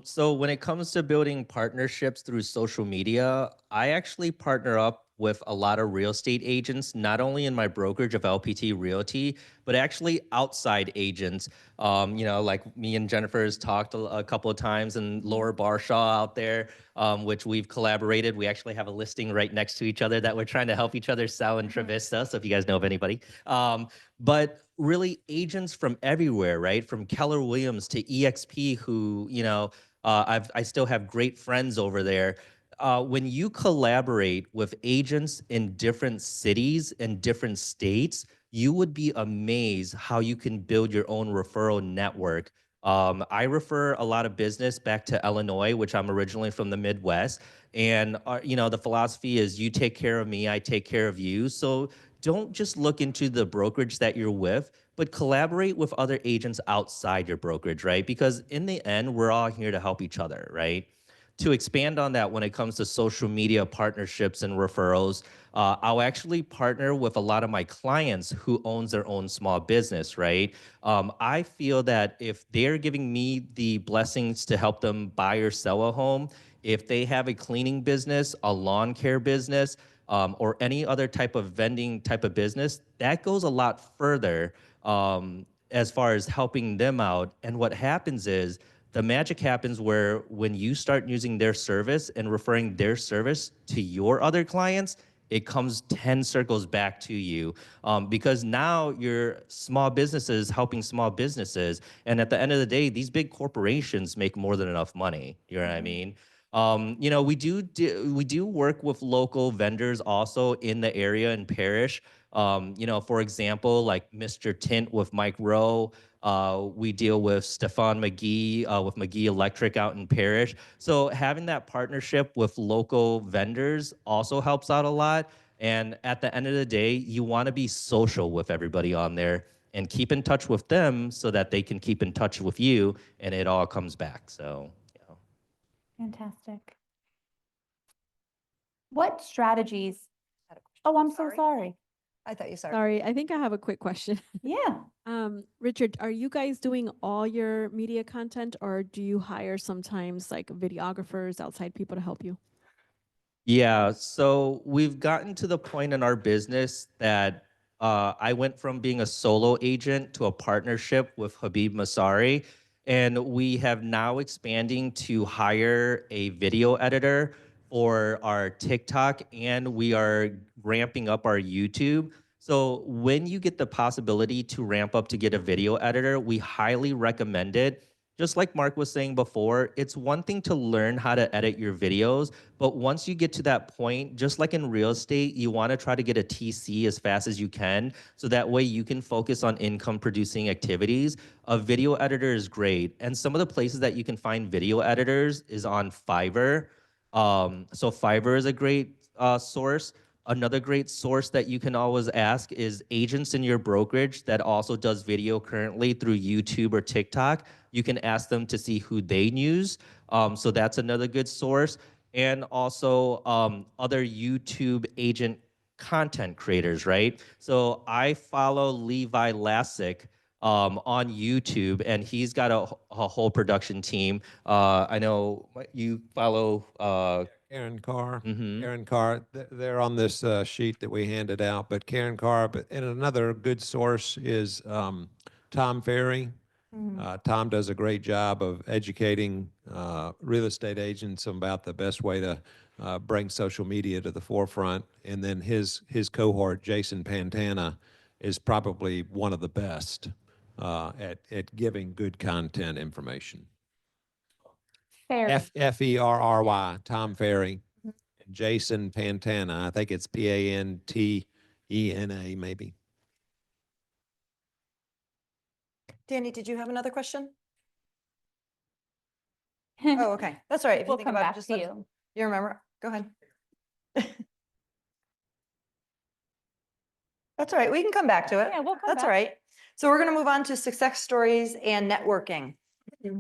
So when it comes to building partnerships through social media, I actually partner up with a lot of real estate agents, not only in my brokerage of LPT Realty, but actually outside agents. Like me and Jennifer has talked a couple of times, and Laura Barshaw out there, which we've collaborated. We actually have a listing right next to each other that we're trying to help each other sell in Travista. So if you guys know of anybody, but really agents from everywhere, right? From Keller Williams to EXP, who, I still have great friends over there. When you collaborate with agents in different cities and different states, you would be amazed how you can build your own referral network. I refer a lot of business back to Illinois, which I'm originally from the Midwest. And, the philosophy is you take care of me, I take care of you. So don't just look into the brokerage that you're with, but collaborate with other agents outside your brokerage, right? Because in the end, we're all here to help each other, right? To expand on that, when it comes to social media partnerships and referrals, I'll actually partner with a lot of my clients who owns their own small business, right? I feel that if they're giving me the blessings to help them buy or sell a home, if they have a cleaning business, a lawn care business, or any other type of vending type of business, that goes a lot further as far as helping them out. And what happens is, the magic happens where when you start using their service and referring their service to your other clients, it comes 10 circles back to you because now you're small businesses helping small businesses. And at the end of the day, these big corporations make more than enough money. You know what I mean? We do work with local vendors also in the area and parish. For example, like Mr. Tint with Mike Rowe. We deal with Stefan McGee with McGee Electric out in Parish. So having that partnership with local vendors also helps out a lot. And at the end of the day, you want to be social with everybody on there and keep in touch with them so that they can keep in touch with you and it all comes back. So, Fantastic. What strategies? Oh, I'm so sorry. I thought you said. Sorry, I think I have a quick question. Yeah. Richard, are you guys doing all your media content or do you hire sometimes like videographers, outside people to help you? yeah, so we've gotten to the point in our business that I went from being a solo agent to a partnership with Habib Masari. And we have now expanding to hire a video editor for our TikTok, and we are ramping up our YouTube. So when you get the possibility to ramp up to get a video editor, we highly recommend it. Just like Mark was saying before, it's one thing to learn how to edit your videos, but once you get to that point, just like in real estate, you want to try to get a TC as fast as you can, so that way you can focus on income producing activities. A video editor is great. And some of the places that you can find video editors is on Fiverr. So Fiverr is a great source. Another great source that you can always ask is agents in your brokerage that also does video currently through YouTube or TikTok. You can ask them to see who they use. So that's another good source. And also other YouTube agent content creators, right? So I follow Levi Lassick on YouTube, and he's got a whole production team. I know you follow Karen Carr. Mhm. Karen Carr, they're on this sheet that we handed out, but Karen Carr, and another good source is Tom Ferry. Tom does a great job of educating real estate agents about the best way to bring social media to the forefront. And then his cohort, Jason Pantana, is probably one of the best at giving good content information. Fair. Ferry, Tom Ferry, and Jason Pantana. I think it's Pantena, maybe. Danny, did you have another question? Oh, okay. That's all right. If you We'll think come about it, back just to let us- you. You remember? Go ahead. That's all right. We can come back to it. Yeah, we'll come That's all back. right. So we're going to move on to success stories and networking.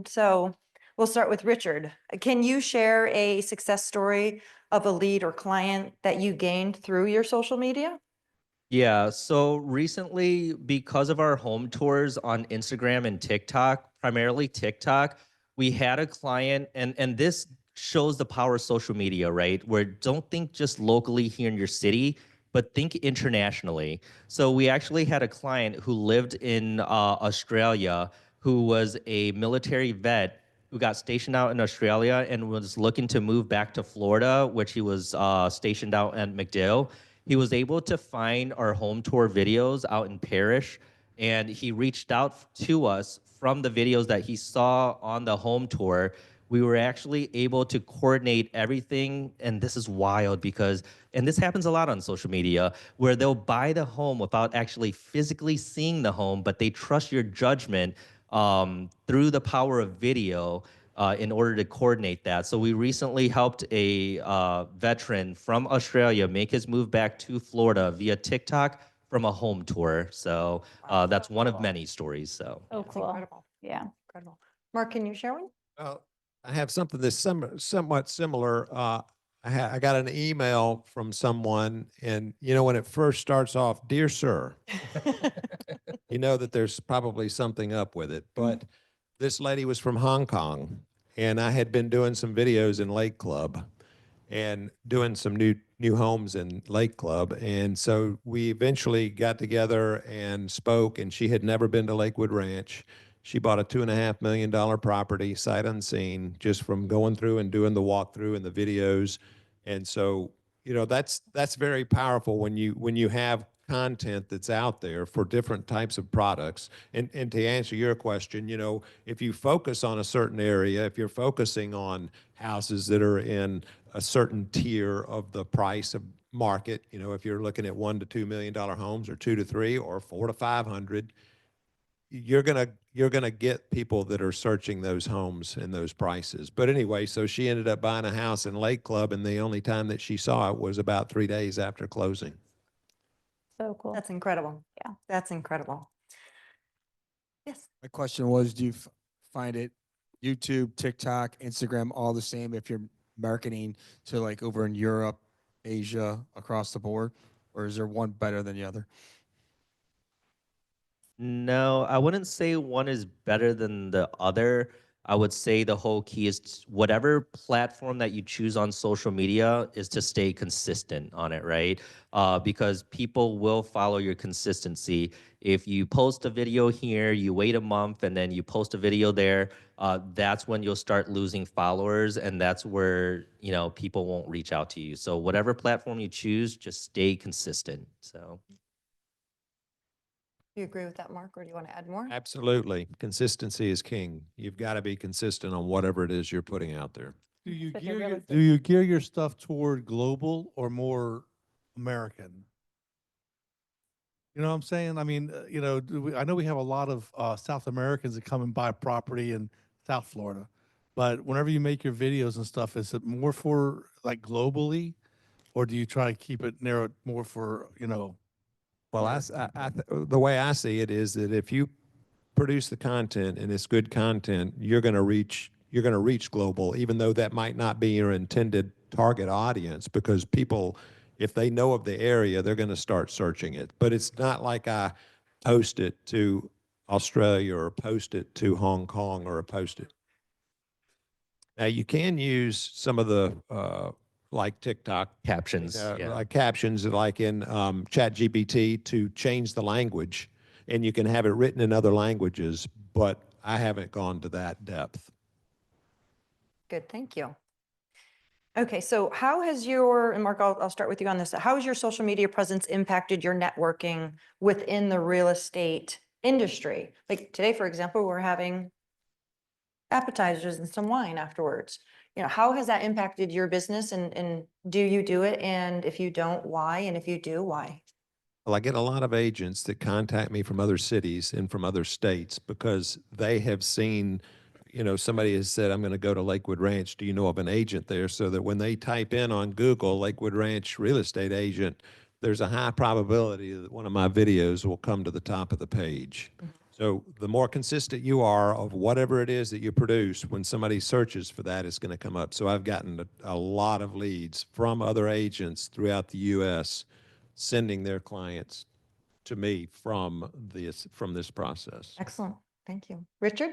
So we'll start with Richard. Can you share a success story of a lead or client that you gained through your social media? Yeah, so recently, because of our home tours on Instagram and TikTok, primarily TikTok, we had a client, and this shows the power of social media, right? Where don't think just locally here in your city, but think internationally. So we actually had a client who lived in Australia, who was a military vet who got stationed out in Australia and was looking to move back to Florida, which he was stationed out at MacDill. He was able to find our home tour videos out in Parrish, and he reached out to us from the videos that he saw on the home tour. We were actually able to coordinate everything, and this is wild because, and this happens a lot on social media, where they'll buy the home without actually physically seeing the home, but they trust your judgment through the power of video in order to coordinate that. So we recently helped a veteran from Australia make his move back to Florida via TikTok from a home tour. So that's one of many stories. So Oh, cool. Incredible. Yeah. Incredible. Mark, can you share one? I have something that's somewhat similar. I got an email from someone, and you know, when it first starts off, "Dear Sir," you know that there's probably something up with it. But this lady was from Hong Kong, and I had been doing some videos in Lake Club and doing some new homes in Lake Club. And so we eventually got together and spoke, and she had never been to Lakewood Ranch. She bought a $2.5 million property, sight unseen, just from going through and doing the walkthrough and the videos. And so, you know, that's very powerful when you have content that's out there for different types of products. And to answer your question, you know, if you focus on a certain area, if you're focusing on houses that are in a certain tier of the price of market, you know, if you're looking at $1 to $2 million homes, or 2 to 3, or 4 to 500, you're gonna get people that are searching those homes and those prices. But anyway, so she ended up buying a house in Lake Club, and the only time that she saw it was about 3 days after closing. So cool. That's incredible. Yeah. That's incredible. Yes. My question was, do you find it YouTube, TikTok, Instagram, all the same if you're marketing to like over in Europe, Asia, across the board, or is there one better than the other? no, I wouldn't say one is better than the other. I would say the whole key is whatever platform that you choose on social media is to stay consistent on it, right? Because people will follow your consistency. If you post a video here, you wait a month, and then you post a video there, that's when you'll start losing followers, and that's where, you know, people won't reach out to you. So whatever platform you choose, just stay consistent. So. Do you agree with that, Mark, or do you want to add more? Absolutely. Consistency is king. You've got to be consistent on whatever it is you're putting out there. Do you But gear they're your, really do you gear your stuff toward global or more American? You know what I'm saying? I mean, you know, I know we have a lot of South Americans that come and buy property in South Florida, but whenever you make your videos and stuff, is it more for like globally, or do you try to keep it narrowed more for, you know? Well, the way I see it is that if you produce the content and it's good content, you're going to reach global, even though that might not be your intended target audience, because people, if they know of the area, they're going to start searching it. But it's not like I post it to Australia or post it to Hong Kong or post it. Now you can use some of the like TikTok Captions, yeah. like captions, like in ChatGPT, to change the language, and you can have it written in other languages. But I haven't gone to that depth. Good, thank you. Okay, so how has your, and Mark, I'll start with you on this. How has your social media presence impacted your networking within the real estate industry? Like today, for example, we're having appetizers and some wine afterwards. You know, how has that impacted your business and do you do it? And if you don't, why? And if you do, why? Well, I get a lot of agents that contact me from other cities and from other states because they have seen, somebody has said, I'm going to go to Lakewood Ranch. Do you know of an agent there? So that when they type in on Google, Lakewood Ranch real estate agent, there's a high probability that one of my videos will come to the top of the page. So the more consistent you are of whatever it is that you produce, when somebody searches for that, it's going to come up. So I've gotten a lot of leads from other agents throughout the U.S. sending their clients to me from this process. Excellent. Thank you. Richard?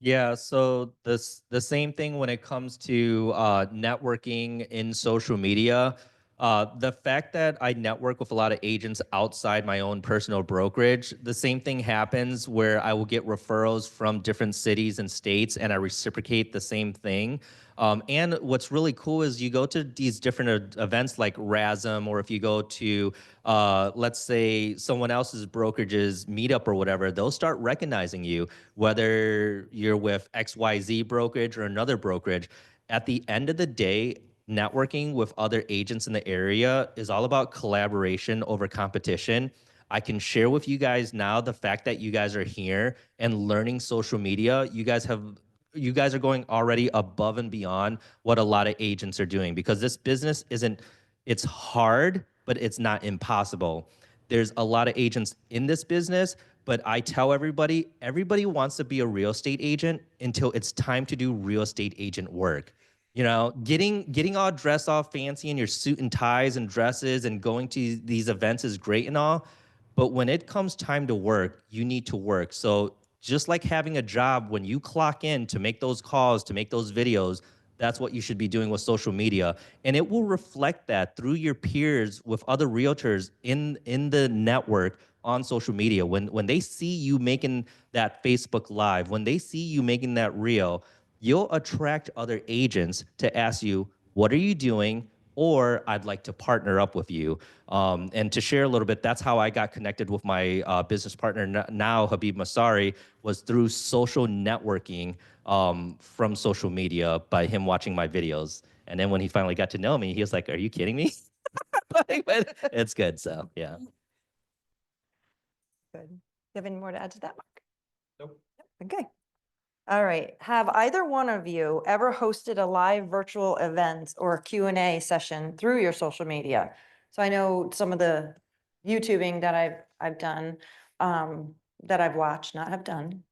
Yeah, so the same thing when it comes to networking in social media. The fact that I network with a lot of agents outside my own personal brokerage, the same thing happens where I will get referrals from different cities and states, and I reciprocate the same thing. And what's really cool is you go to these different events like RASM, or if you go to, let's say, someone else's brokerage's meetup or whatever, they'll start recognizing you, whether you're with XYZ brokerage or another brokerage. At the end of the day, networking with other agents in the area is all about collaboration over competition. I can share with you guys now the fact that you guys are here and learning social media. You guys are going already above and beyond what a lot of agents are doing, because this business it's hard, but it's not impossible. There's a lot of agents in this business, but I tell everybody wants to be a real estate agent until it's time to do real estate agent work. Getting all dressed all fancy in your suit and ties and dresses and going to these events is great and all, but when it comes time to work, you need to work. So just like having a job, when you clock in to make those calls, to make those videos, that's what you should be doing with social media. And it will reflect that through your peers with other realtors in the network on social media. When they see you making that Facebook Live, when they see you making that reel, you'll attract other agents to ask you, what are you doing? Or I'd like to partner up with you. And to share a little bit, that's how I got connected with my business partner now, Habib Masari, was through social networking from social media by him watching my videos. And then when he finally got to know me, he was like, are you kidding me? But it's good, so yeah. Good. You have any more to add to that, Mark? Nope. Okay. All right. Have either one of you ever hosted a live virtual event or a Q&A session through your social media? So I know some of the YouTubing that I've done, that I've watched, not have done,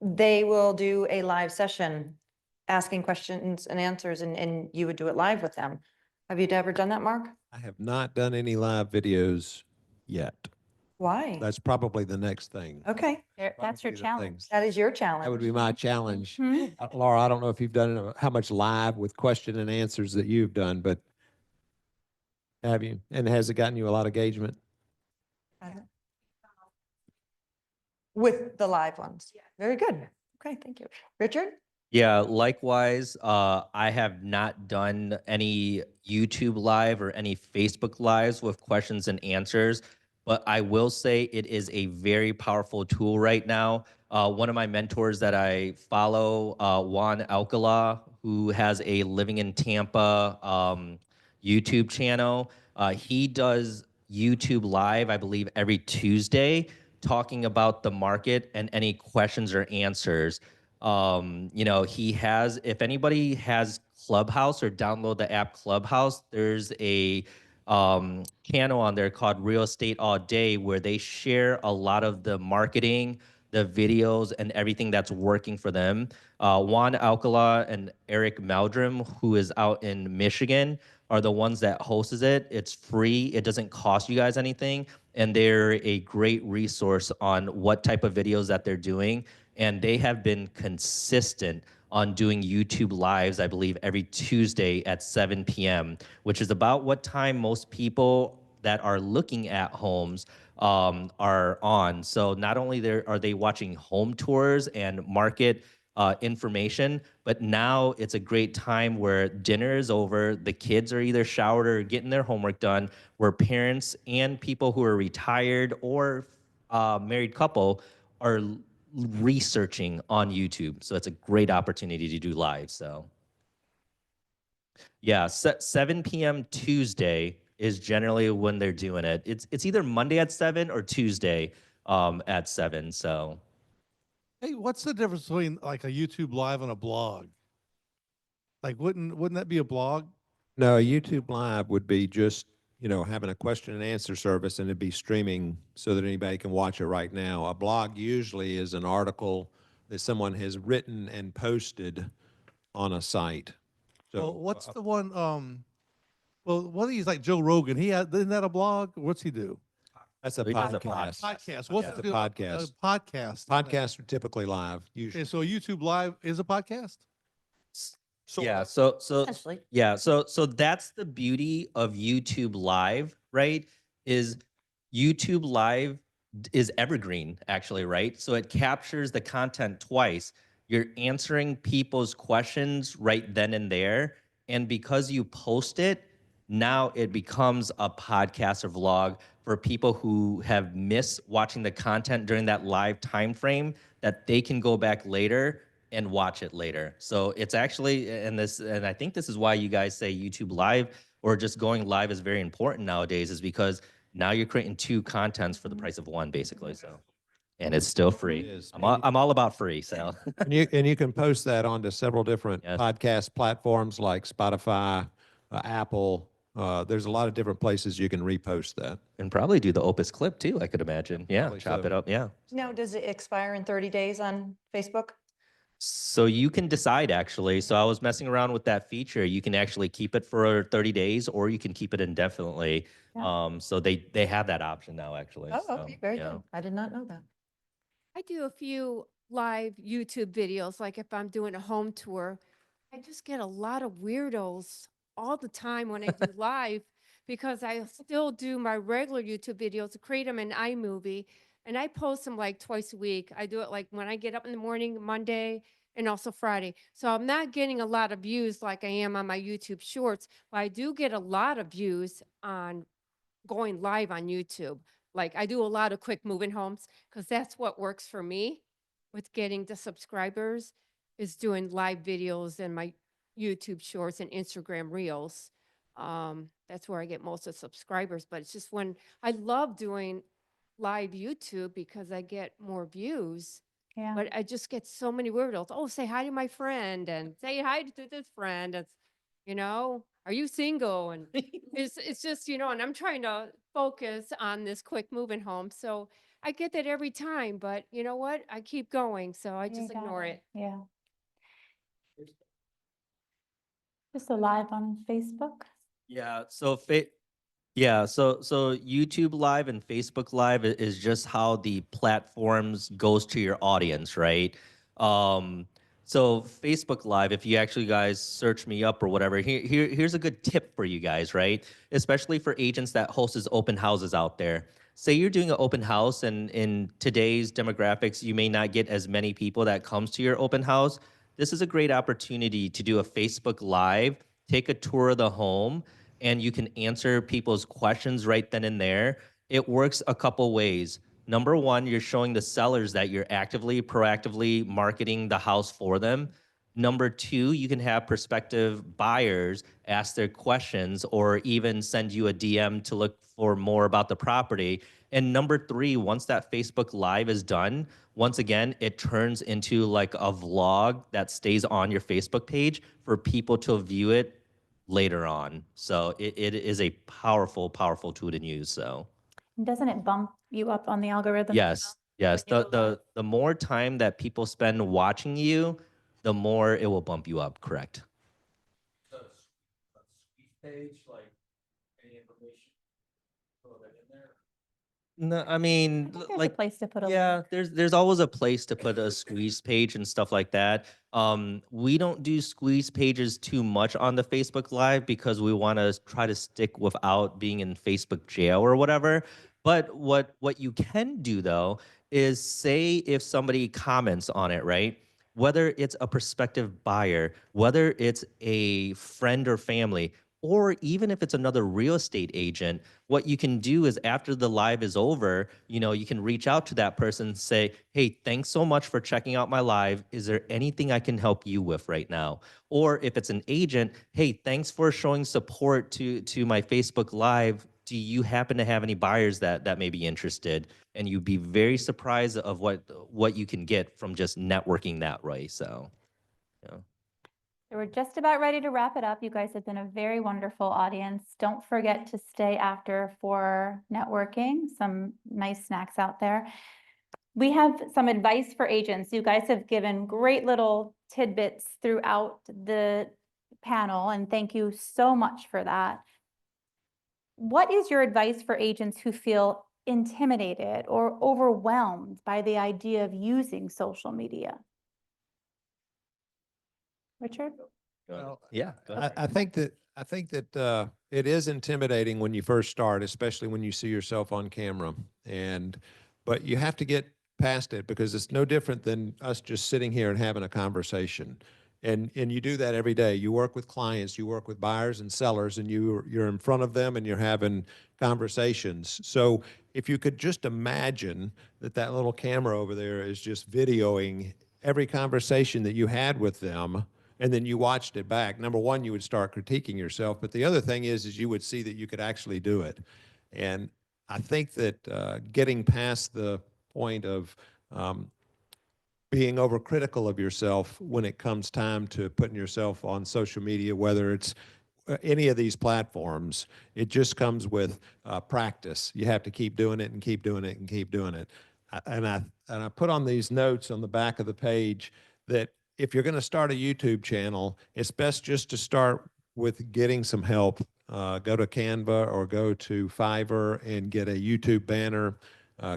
they will do a live session asking questions and answers, and you would do it live with them. Have you ever done that, Mark? I have not done any live videos yet. Why? That's probably the next thing. Okay. That's your Probably the challenge. things. That is your challenge. That would be my challenge. Mhm. Laura, I don't know if you've done how much live with question and answers that you've done, but have you? And has it gotten you a lot of engagement? With the live ones. Very good. Okay, thank you. Richard? Yeah, likewise, I have not done any YouTube Live or any Facebook Lives with questions and answers, but I will say it is a very powerful tool right now. One of my mentors that I follow, Juan Alcala, who has a Living in Tampa YouTube channel, he does YouTube Live, I believe, every Tuesday, talking about the market and any questions or answers. He has, if anybody has Clubhouse or download the app Clubhouse, there's a channel on there called Real Estate All Day, where they share a lot of the marketing, the videos, and everything that's working for them. Juan Alcala and Eric Meldrum, who is out in Michigan, are the ones that hosts it. It's free. It doesn't cost you guys anything. And they're a great resource on what type of videos that they're doing. And they have been consistent on doing YouTube Lives, I believe, every Tuesday at 7 p.m., which is about what time most people that are looking at homes are on. So not only are they watching home tours and market information. But now it's a great time where dinner is over, the kids are either showered or getting their homework done, where parents and people who are retired or married couple are researching on YouTube. So it's a great opportunity to do live. So yeah, 7 p.m. Tuesday is generally when they're doing it. It's either Monday at 7 or Tuesday at 7. So Hey, what's the difference between like a YouTube live and a blog? Like, wouldn't that be a blog? No, YouTube Live would be just, having a question and answer service, and it'd be streaming so that anybody can watch it right now. A blog usually is an article that someone has written and posted on a site. So Well, what's the one? Well, what he's like Joe Rogan. Isn't that a blog? What's he do? that's a He does a podcast. Podcast. What's That's a the podcast. podcast? Podcasts are typically live, usually. Okay, so YouTube Live is a podcast. yeah, so Essentially. yeah, so that's the beauty of YouTube Live, right? Is YouTube Live is evergreen, actually, right? So it captures the content twice. You're answering people's questions right then and there, and because you post it, now it becomes a podcast or vlog for people who have missed watching the content during that live time frame, that they can go back later and watch it later. So it's actually, and I think this is why you guys say YouTube Live or just going live is very important nowadays, is because now you're creating two contents for the price of one, basically. So, and it's still free. is. I'm all about free. So And you can post that onto several different Yes. podcast platforms like Spotify, Apple. There's a lot of different places you can repost that. and probably do the Opus clip too, I could imagine. Yeah, Probably chop so. it up. Yeah. Now, does it expire in 30 days on Facebook? So you can decide, actually. So I was messing around with that feature. You can actually keep it for 30 days or you can keep it indefinitely. Yeah. So they have that option now, actually. Oh, So, okay, very yeah. good. I did not know that. I do a few live YouTube videos, like if I'm doing a home tour. I just get a lot of weirdos all the time when I do live because I still do my regular YouTube videos, create them in iMovie, and I post them like twice a week. I do it like when I get up in the morning, Monday, and also Friday. So I'm not getting a lot of views like I am on my YouTube shorts, but I do get a lot of views on going live on YouTube. Like I do a lot of quick moving homes because that's what works for me with getting the subscribers, is doing live videos and my YouTube shorts and Instagram reels. That's where I get most of the subscribers, but it's just when I love doing live YouTube because I get more views, Yeah. but I just get so many weirdos. Oh, say hi to my friend and say hi to this friend. Are you single? And it's just, and I'm trying to focus on this quick moving home. So I get that every time, but you know what? I keep going. So I You just got ignore it. Yeah. Just a live on Facebook. Yeah. So YouTube Live and Facebook Live is just how the platforms goes to your audience, right? So Facebook Live, if you actually guys search me up or whatever, here's a good tip for you guys, right? Especially for agents that hosts open houses out there. Say you're doing an open house, and in today's demographics, you may not get as many people that comes to your open house. This is a great opportunity to do a Facebook Live, take a tour of the home, and you can answer people's questions right then and there. It works a couple ways. Number one, you're showing the sellers that you're actively, proactively marketing the house for them. Number two, you can have prospective buyers ask their questions or even send you a DM to look for more about the property. And number three, once that Facebook Live is done, once again, it turns into like a vlog that stays on your Facebook page for people to view it later on. So it is a powerful, powerful tool to use. So And doesn't it bump you up on the algorithm? yes, yes. When you go live? The more time that people spend watching you, the more it will bump you up. Correct. Page, like any information, throw that in there. No, I mean, I think there's like, a place to put a yeah, link. there's always a place to put a squeeze page and stuff like that. We don't do squeeze pages too much on the Facebook Live because we want to try to stick without being in Facebook jail or whatever. But what you can do though is say if somebody comments on it, right? whether it's a prospective buyer, whether it's a friend or family, or even if it's another real estate agent, what you can do is after the live is over, you can reach out to that person and say, hey, thanks so much for checking out my live. Is there anything I can help you with right now? Or if it's an agent, hey, thanks for showing support to my Facebook Live. Do you happen to have any buyers that may be interested? And you'd be very surprised of what you can get from just networking that way. So, yeah. So we're just about ready to wrap it up. You guys have been a very wonderful audience. Don't forget to stay after for networking, some nice snacks out there. We have some advice for agents. You guys have given great little tidbits throughout the panel, and thank you so much for that. What is your advice for agents who feel intimidated or overwhelmed by the idea of using social media? Richard? Well, Yeah. Go ahead. I think that it is intimidating when you first start, especially when you see yourself on camera. But you have to get past it because it's no different than us just sitting here and having a conversation. And you do that every day. You work with clients, you work with buyers and sellers, and you're in front of them and you're having conversations. So if you could just imagine that little camera over there is just videoing every conversation that you had with them, and then you watched it back. Number one, you would start critiquing yourself. But the other thing is you would see that you could actually do it. And I think that getting past the point of being overcritical of yourself when it comes time to putting yourself on social media, whether it's any of these platforms, it just comes with practice. You have to keep doing it and keep doing it and keep doing it. And I put on these notes on the back of the page that if you're going to start a YouTube channel, it's best just to start with getting some help. Go to Canva or go to Fiverr and get a YouTube banner.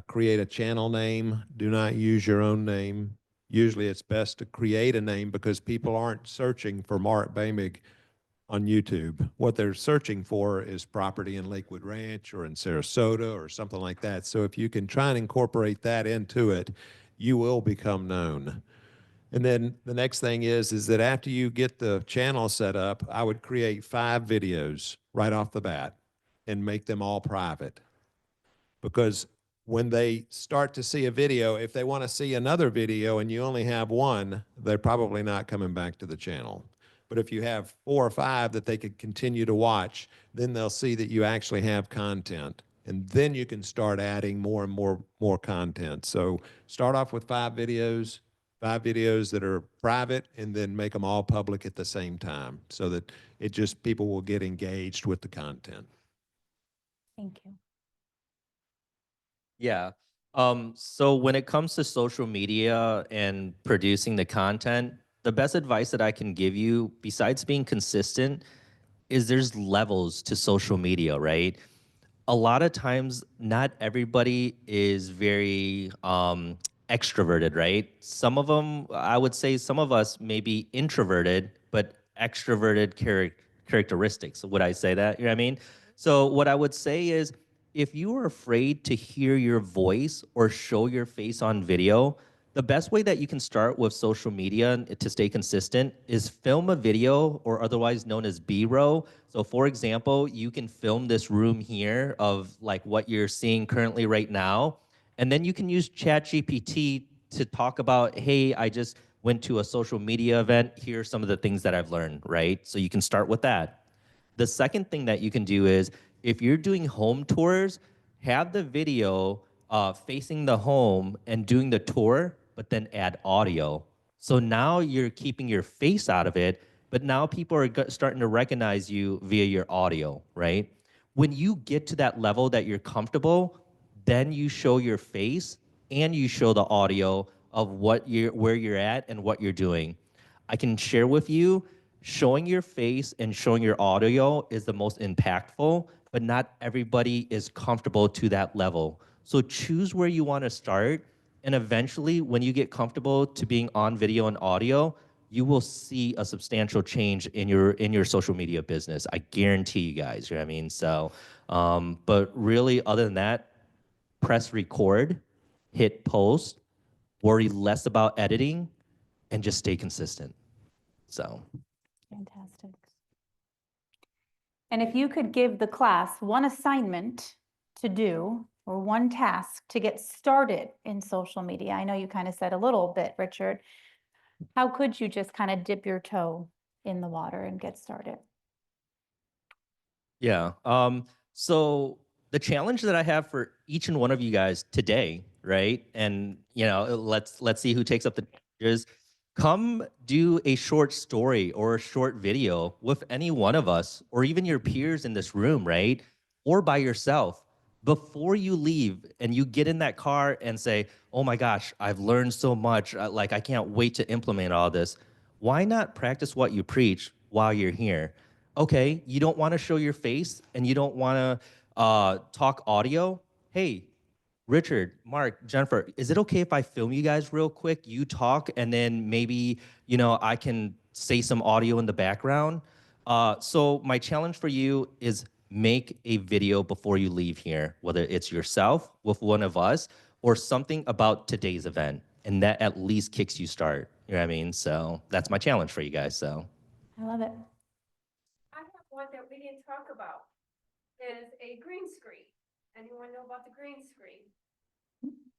Create a channel name. Do not use your own name. Usually it's best to create a name because people aren't searching for Mark Boehmig on YouTube. What they're searching for is property in Lakewood Ranch or in Sarasota or something like that. So if you can try and incorporate that into it, you will become known. And then the next thing is that after you get the channel set up, I would create 5 videos right off the bat and make them all private. Because when they start to see a video, if they want to see another video and you only have one, they're probably not coming back to the channel. But if you have 4 or 5 that they could continue to watch, then they'll see that you actually have content. And then you can start adding more and more content. So start off with 5 videos that are private, and then make them all public at the same time so that people will get engaged with the content. Thank you. Yeah. So when it comes to social media and producing the content, the best advice that I can give you, besides being consistent, is there's levels to social media, right? A lot of times, not everybody is very extroverted, right? Some of them, I would say some of us may be introverted, but extroverted characteristics. Would I say that? You know what I mean? So what I would say is, if you are afraid to hear your voice or show your face on video, the best way that you can start with social media to stay consistent is film a video, or otherwise known as B-roll. So for example, you can film this room here of like what you're seeing currently right now. And then you can use ChatGPT to talk about, hey, I just went to a social media event. Here are some of the things that I've learned, right? So you can start with that. The second thing that you can do is, if you're doing home tours, have the video facing the home and doing the tour, but then add audio. So now you're keeping your face out of it, but now people are starting to recognize you via your audio, right? When you get to that level that you're comfortable, then you show your face and you show the audio of where you're at and what you're doing. I can share with you, showing your face and showing your audio is the most impactful, but not everybody is comfortable to that level. So choose where you want to start, and eventually when you get comfortable to being on video and audio, you will see a substantial change in your social media business. I guarantee you guys, you know what I mean? So, but really other than that, press record, hit post, worry less about editing, and just stay consistent. So. Fantastic. And if you could give the class one assignment to do or one task to get started in social media, I know you kind of said a little bit, Richard, how could you just kind of dip your toe in the water and get started? Yeah. So the challenge that I have for each and one of you guys today, right? And let's see who takes up the is come do a short story or a short video with any one of us or even your peers in this room, right? Or by yourself before you leave and you get in that car and say, "Oh my gosh, I've learned so much. Like I can't wait to implement all this." Why not practice what you preach while you're here? Okay, you don't want to show your face and you don't want to talk audio. Hey, Richard, Mark, Jennifer, is it okay if I film you guys real quick? You talk and then maybe, I can say some audio in the background. So my challenge for you is make a video before you leave here, whether it's yourself with one of us or something about today's event. And that at least kicks you start. You know what I mean? So that's my challenge for you guys. So. I love it. I have one that we didn't talk about, is a green screen. Anyone know about the green screen?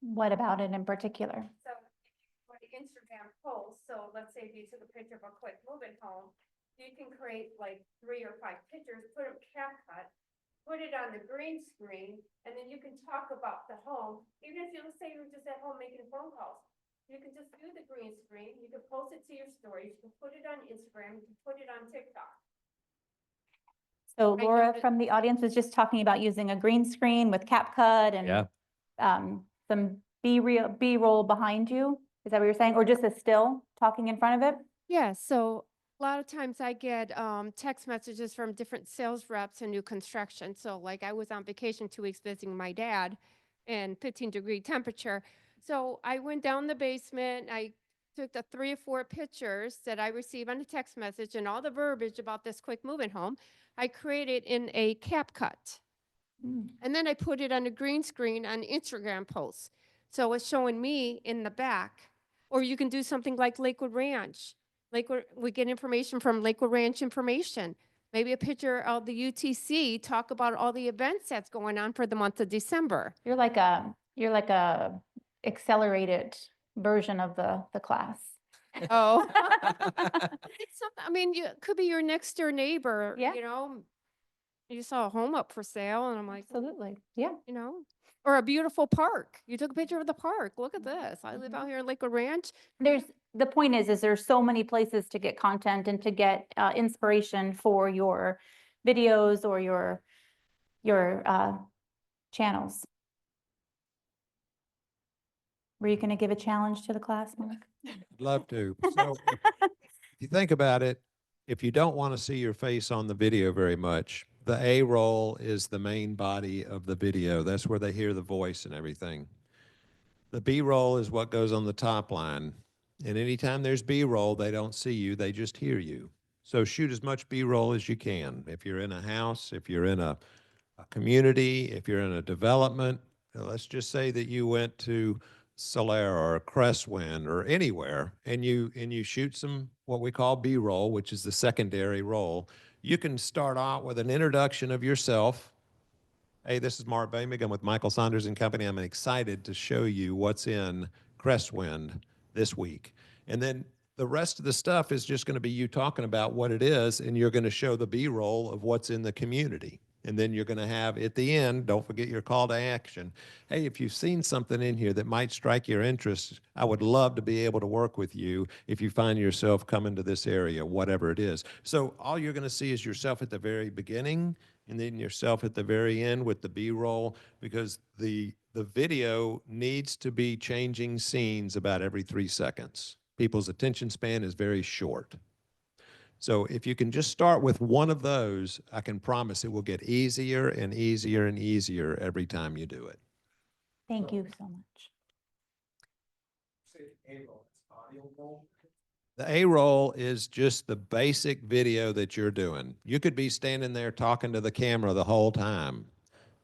What about it in particular? So for the Instagram post, so let's say if you took a picture of a quick moving home, you can create like 3 or 5 pictures, put them CapCut, put it on the green screen, and then you can talk about the home. Even if you say you're just at home making phone calls, you can just do the green screen, you can post it to your stories, you can put it on Instagram, you can put it on TikTok. So I Laura noticed- from the audience was just talking about using a green screen with CapCut and some B-roll behind you. Is that what you're saying? Or just a still talking in front of it? Yeah, so a lot of times I get text messages from different sales reps and new construction. So like I was on vacation 2 weeks visiting my dad and 15-degree temperature. So I went down the basement, I took the 3 or 4 pictures that I received on a text message and all the verbiage about this quick moving home. I created in a CapCut. And then I put it on a green screen on Instagram posts. So it's showing me in the back. Or you can do something like Lakewood Ranch. Lakewood, we get information from Lakewood Ranch information. Maybe a picture of the UTC, talk about all the events that's going on for the month of December. You're like a accelerated version of the class. Oh. It's something, I mean, you could be your next door neighbor, Yeah. You saw a home up for sale and I'm like, Absolutely. Yeah. or a beautiful park. You took a picture of the park. Look at this. I live out here in Lakewood Ranch. The point is there's so many places to get content and to get inspiration for your videos or your channels. Were you going to give a challenge to the class, Mark? I'd love to. So if you think about it, if you don't want to see your face on the video very much, the A roll is the main body of the video. That's where they hear the voice and everything. The B roll is what goes on the top line. And anytime there's B roll, they don't see you, they just hear you. So shoot as much B roll as you can. If you're in a house, if you're in a community, if you're in a development, let's just say that you went to Solera or Crestwind or anywhere, and you shoot some what we call B-roll, which is the secondary roll. You can start out with an introduction of yourself. Hey, this is Mark Boehmig. I'm with Michael Saunders and Company. I'm excited to show you what's in Crestwind this week. And then the rest of the stuff is just going to be you talking about what it is, and you're going to show the B-roll of what's in the community. And then you're going to have, at the end, don't forget your call to action. Hey, if you've seen something in here that might strike your interest, I would love to be able to work with you if you find yourself coming to this area, whatever it is. So all you're going to see is yourself at the very beginning and then yourself at the very end with the B-roll, because the video needs to be changing scenes about every 3 seconds. People's attention span is very short. So if you can just start with one of those, I can promise it will get easier and easier and easier every time you do it. Thank you so much. The A-roll is just the basic video that you're doing. You could be standing there talking to the camera the whole time.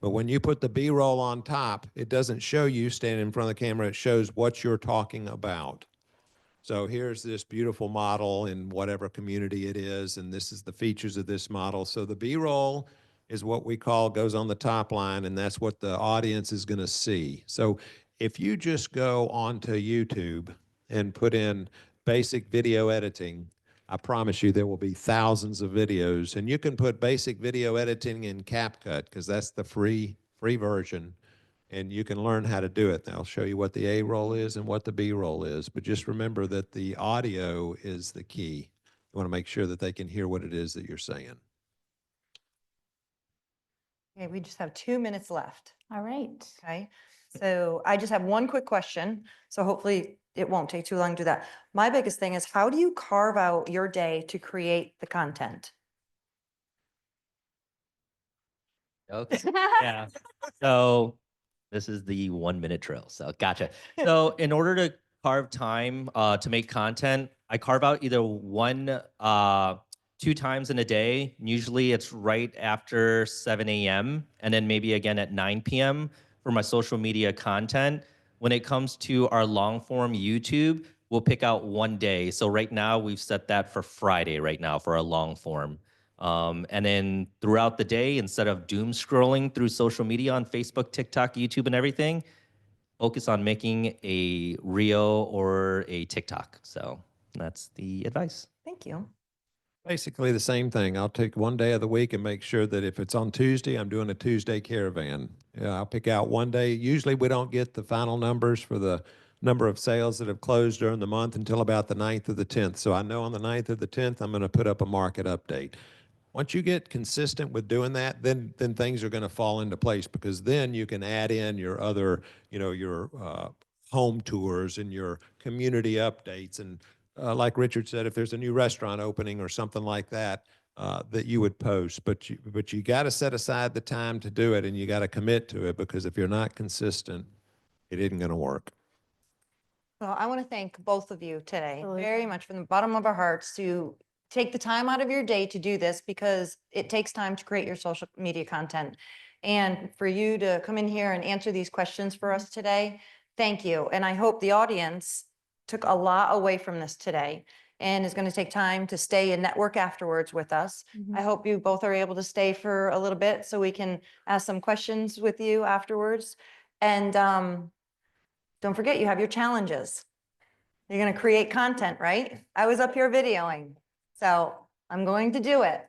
But when you put the B-roll on top, it doesn't show you standing in front of the camera. It shows what you're talking about. So here's this beautiful model in whatever community it is, and this is the features of this model. So the B-roll is what we call goes on the top line, and that's what the audience is going to see. So if you just go onto YouTube and put in basic video editing, I promise you there will be thousands of videos, and you can put basic video editing in CapCut because that's the free version, and you can learn how to do it. And I'll show you what the A roll is and what the B roll is, but just remember that the audio is the key. You want to make sure that they can hear what it is that you're saying. Okay, we just have 2 minutes left. All right. Okay, so I just have one quick question. So hopefully it won't take too long to do that. My biggest thing is, how do you carve out your day to create the content? Okay. Yeah. So this is the 1 minute drill. So gotcha. So in order to carve time to make content, I carve out either 2 times in a day. Usually it's right after 7 a.m. and then maybe again at 9 p.m. for my social media content. When it comes to our long form YouTube, we'll pick out one day. So right now we've set that for Friday right now for our long form. And then throughout the day, instead of doom scrolling through social media on Facebook, TikTok, YouTube, and everything, focus on making a reel or a TikTok. So that's the advice. Thank you. Basically the same thing. I'll take one day of the week and make sure that if it's on Tuesday, I'm doing a Tuesday caravan. Yeah, I'll pick out one day. Usually we don't get the final numbers for the number of sales that have closed during the month until about the 9th or the 10th. So I know on the 9th or the 10th, I'm going to put up a market update. Once you get consistent with doing that, then things are going to fall into place, because then you can add in your other, your home tours and your community updates. And like Richard said, if there's a new restaurant opening or something like that, that you would post. But you got to set aside the time to do it, and you got to commit to it, because if you're not consistent, it isn't going to work. Well, I want to thank both of you today very much from the bottom of our hearts to take the time out of your day to do this, because it takes time to create your social media content. And for you to come in here and answer these questions for us today, thank you. And I hope the audience took a lot away from this today and is going to take time to stay and network afterwards with us. I hope you both are able to stay for a little bit so we can ask some questions with you afterwards. And don't forget, you have your challenges. You're going to create content, right? I was up here videoing, so I'm going to do it.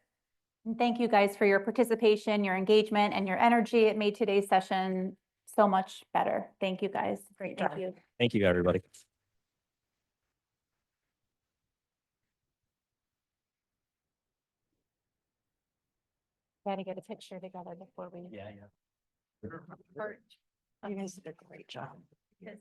And thank you guys for your participation, your engagement, and your energy. It made today's session so much better. Thank you guys. Great Thank job. you. Thank you, everybody. Got to get a picture together before we. Yeah. You guys did a great job. Yes.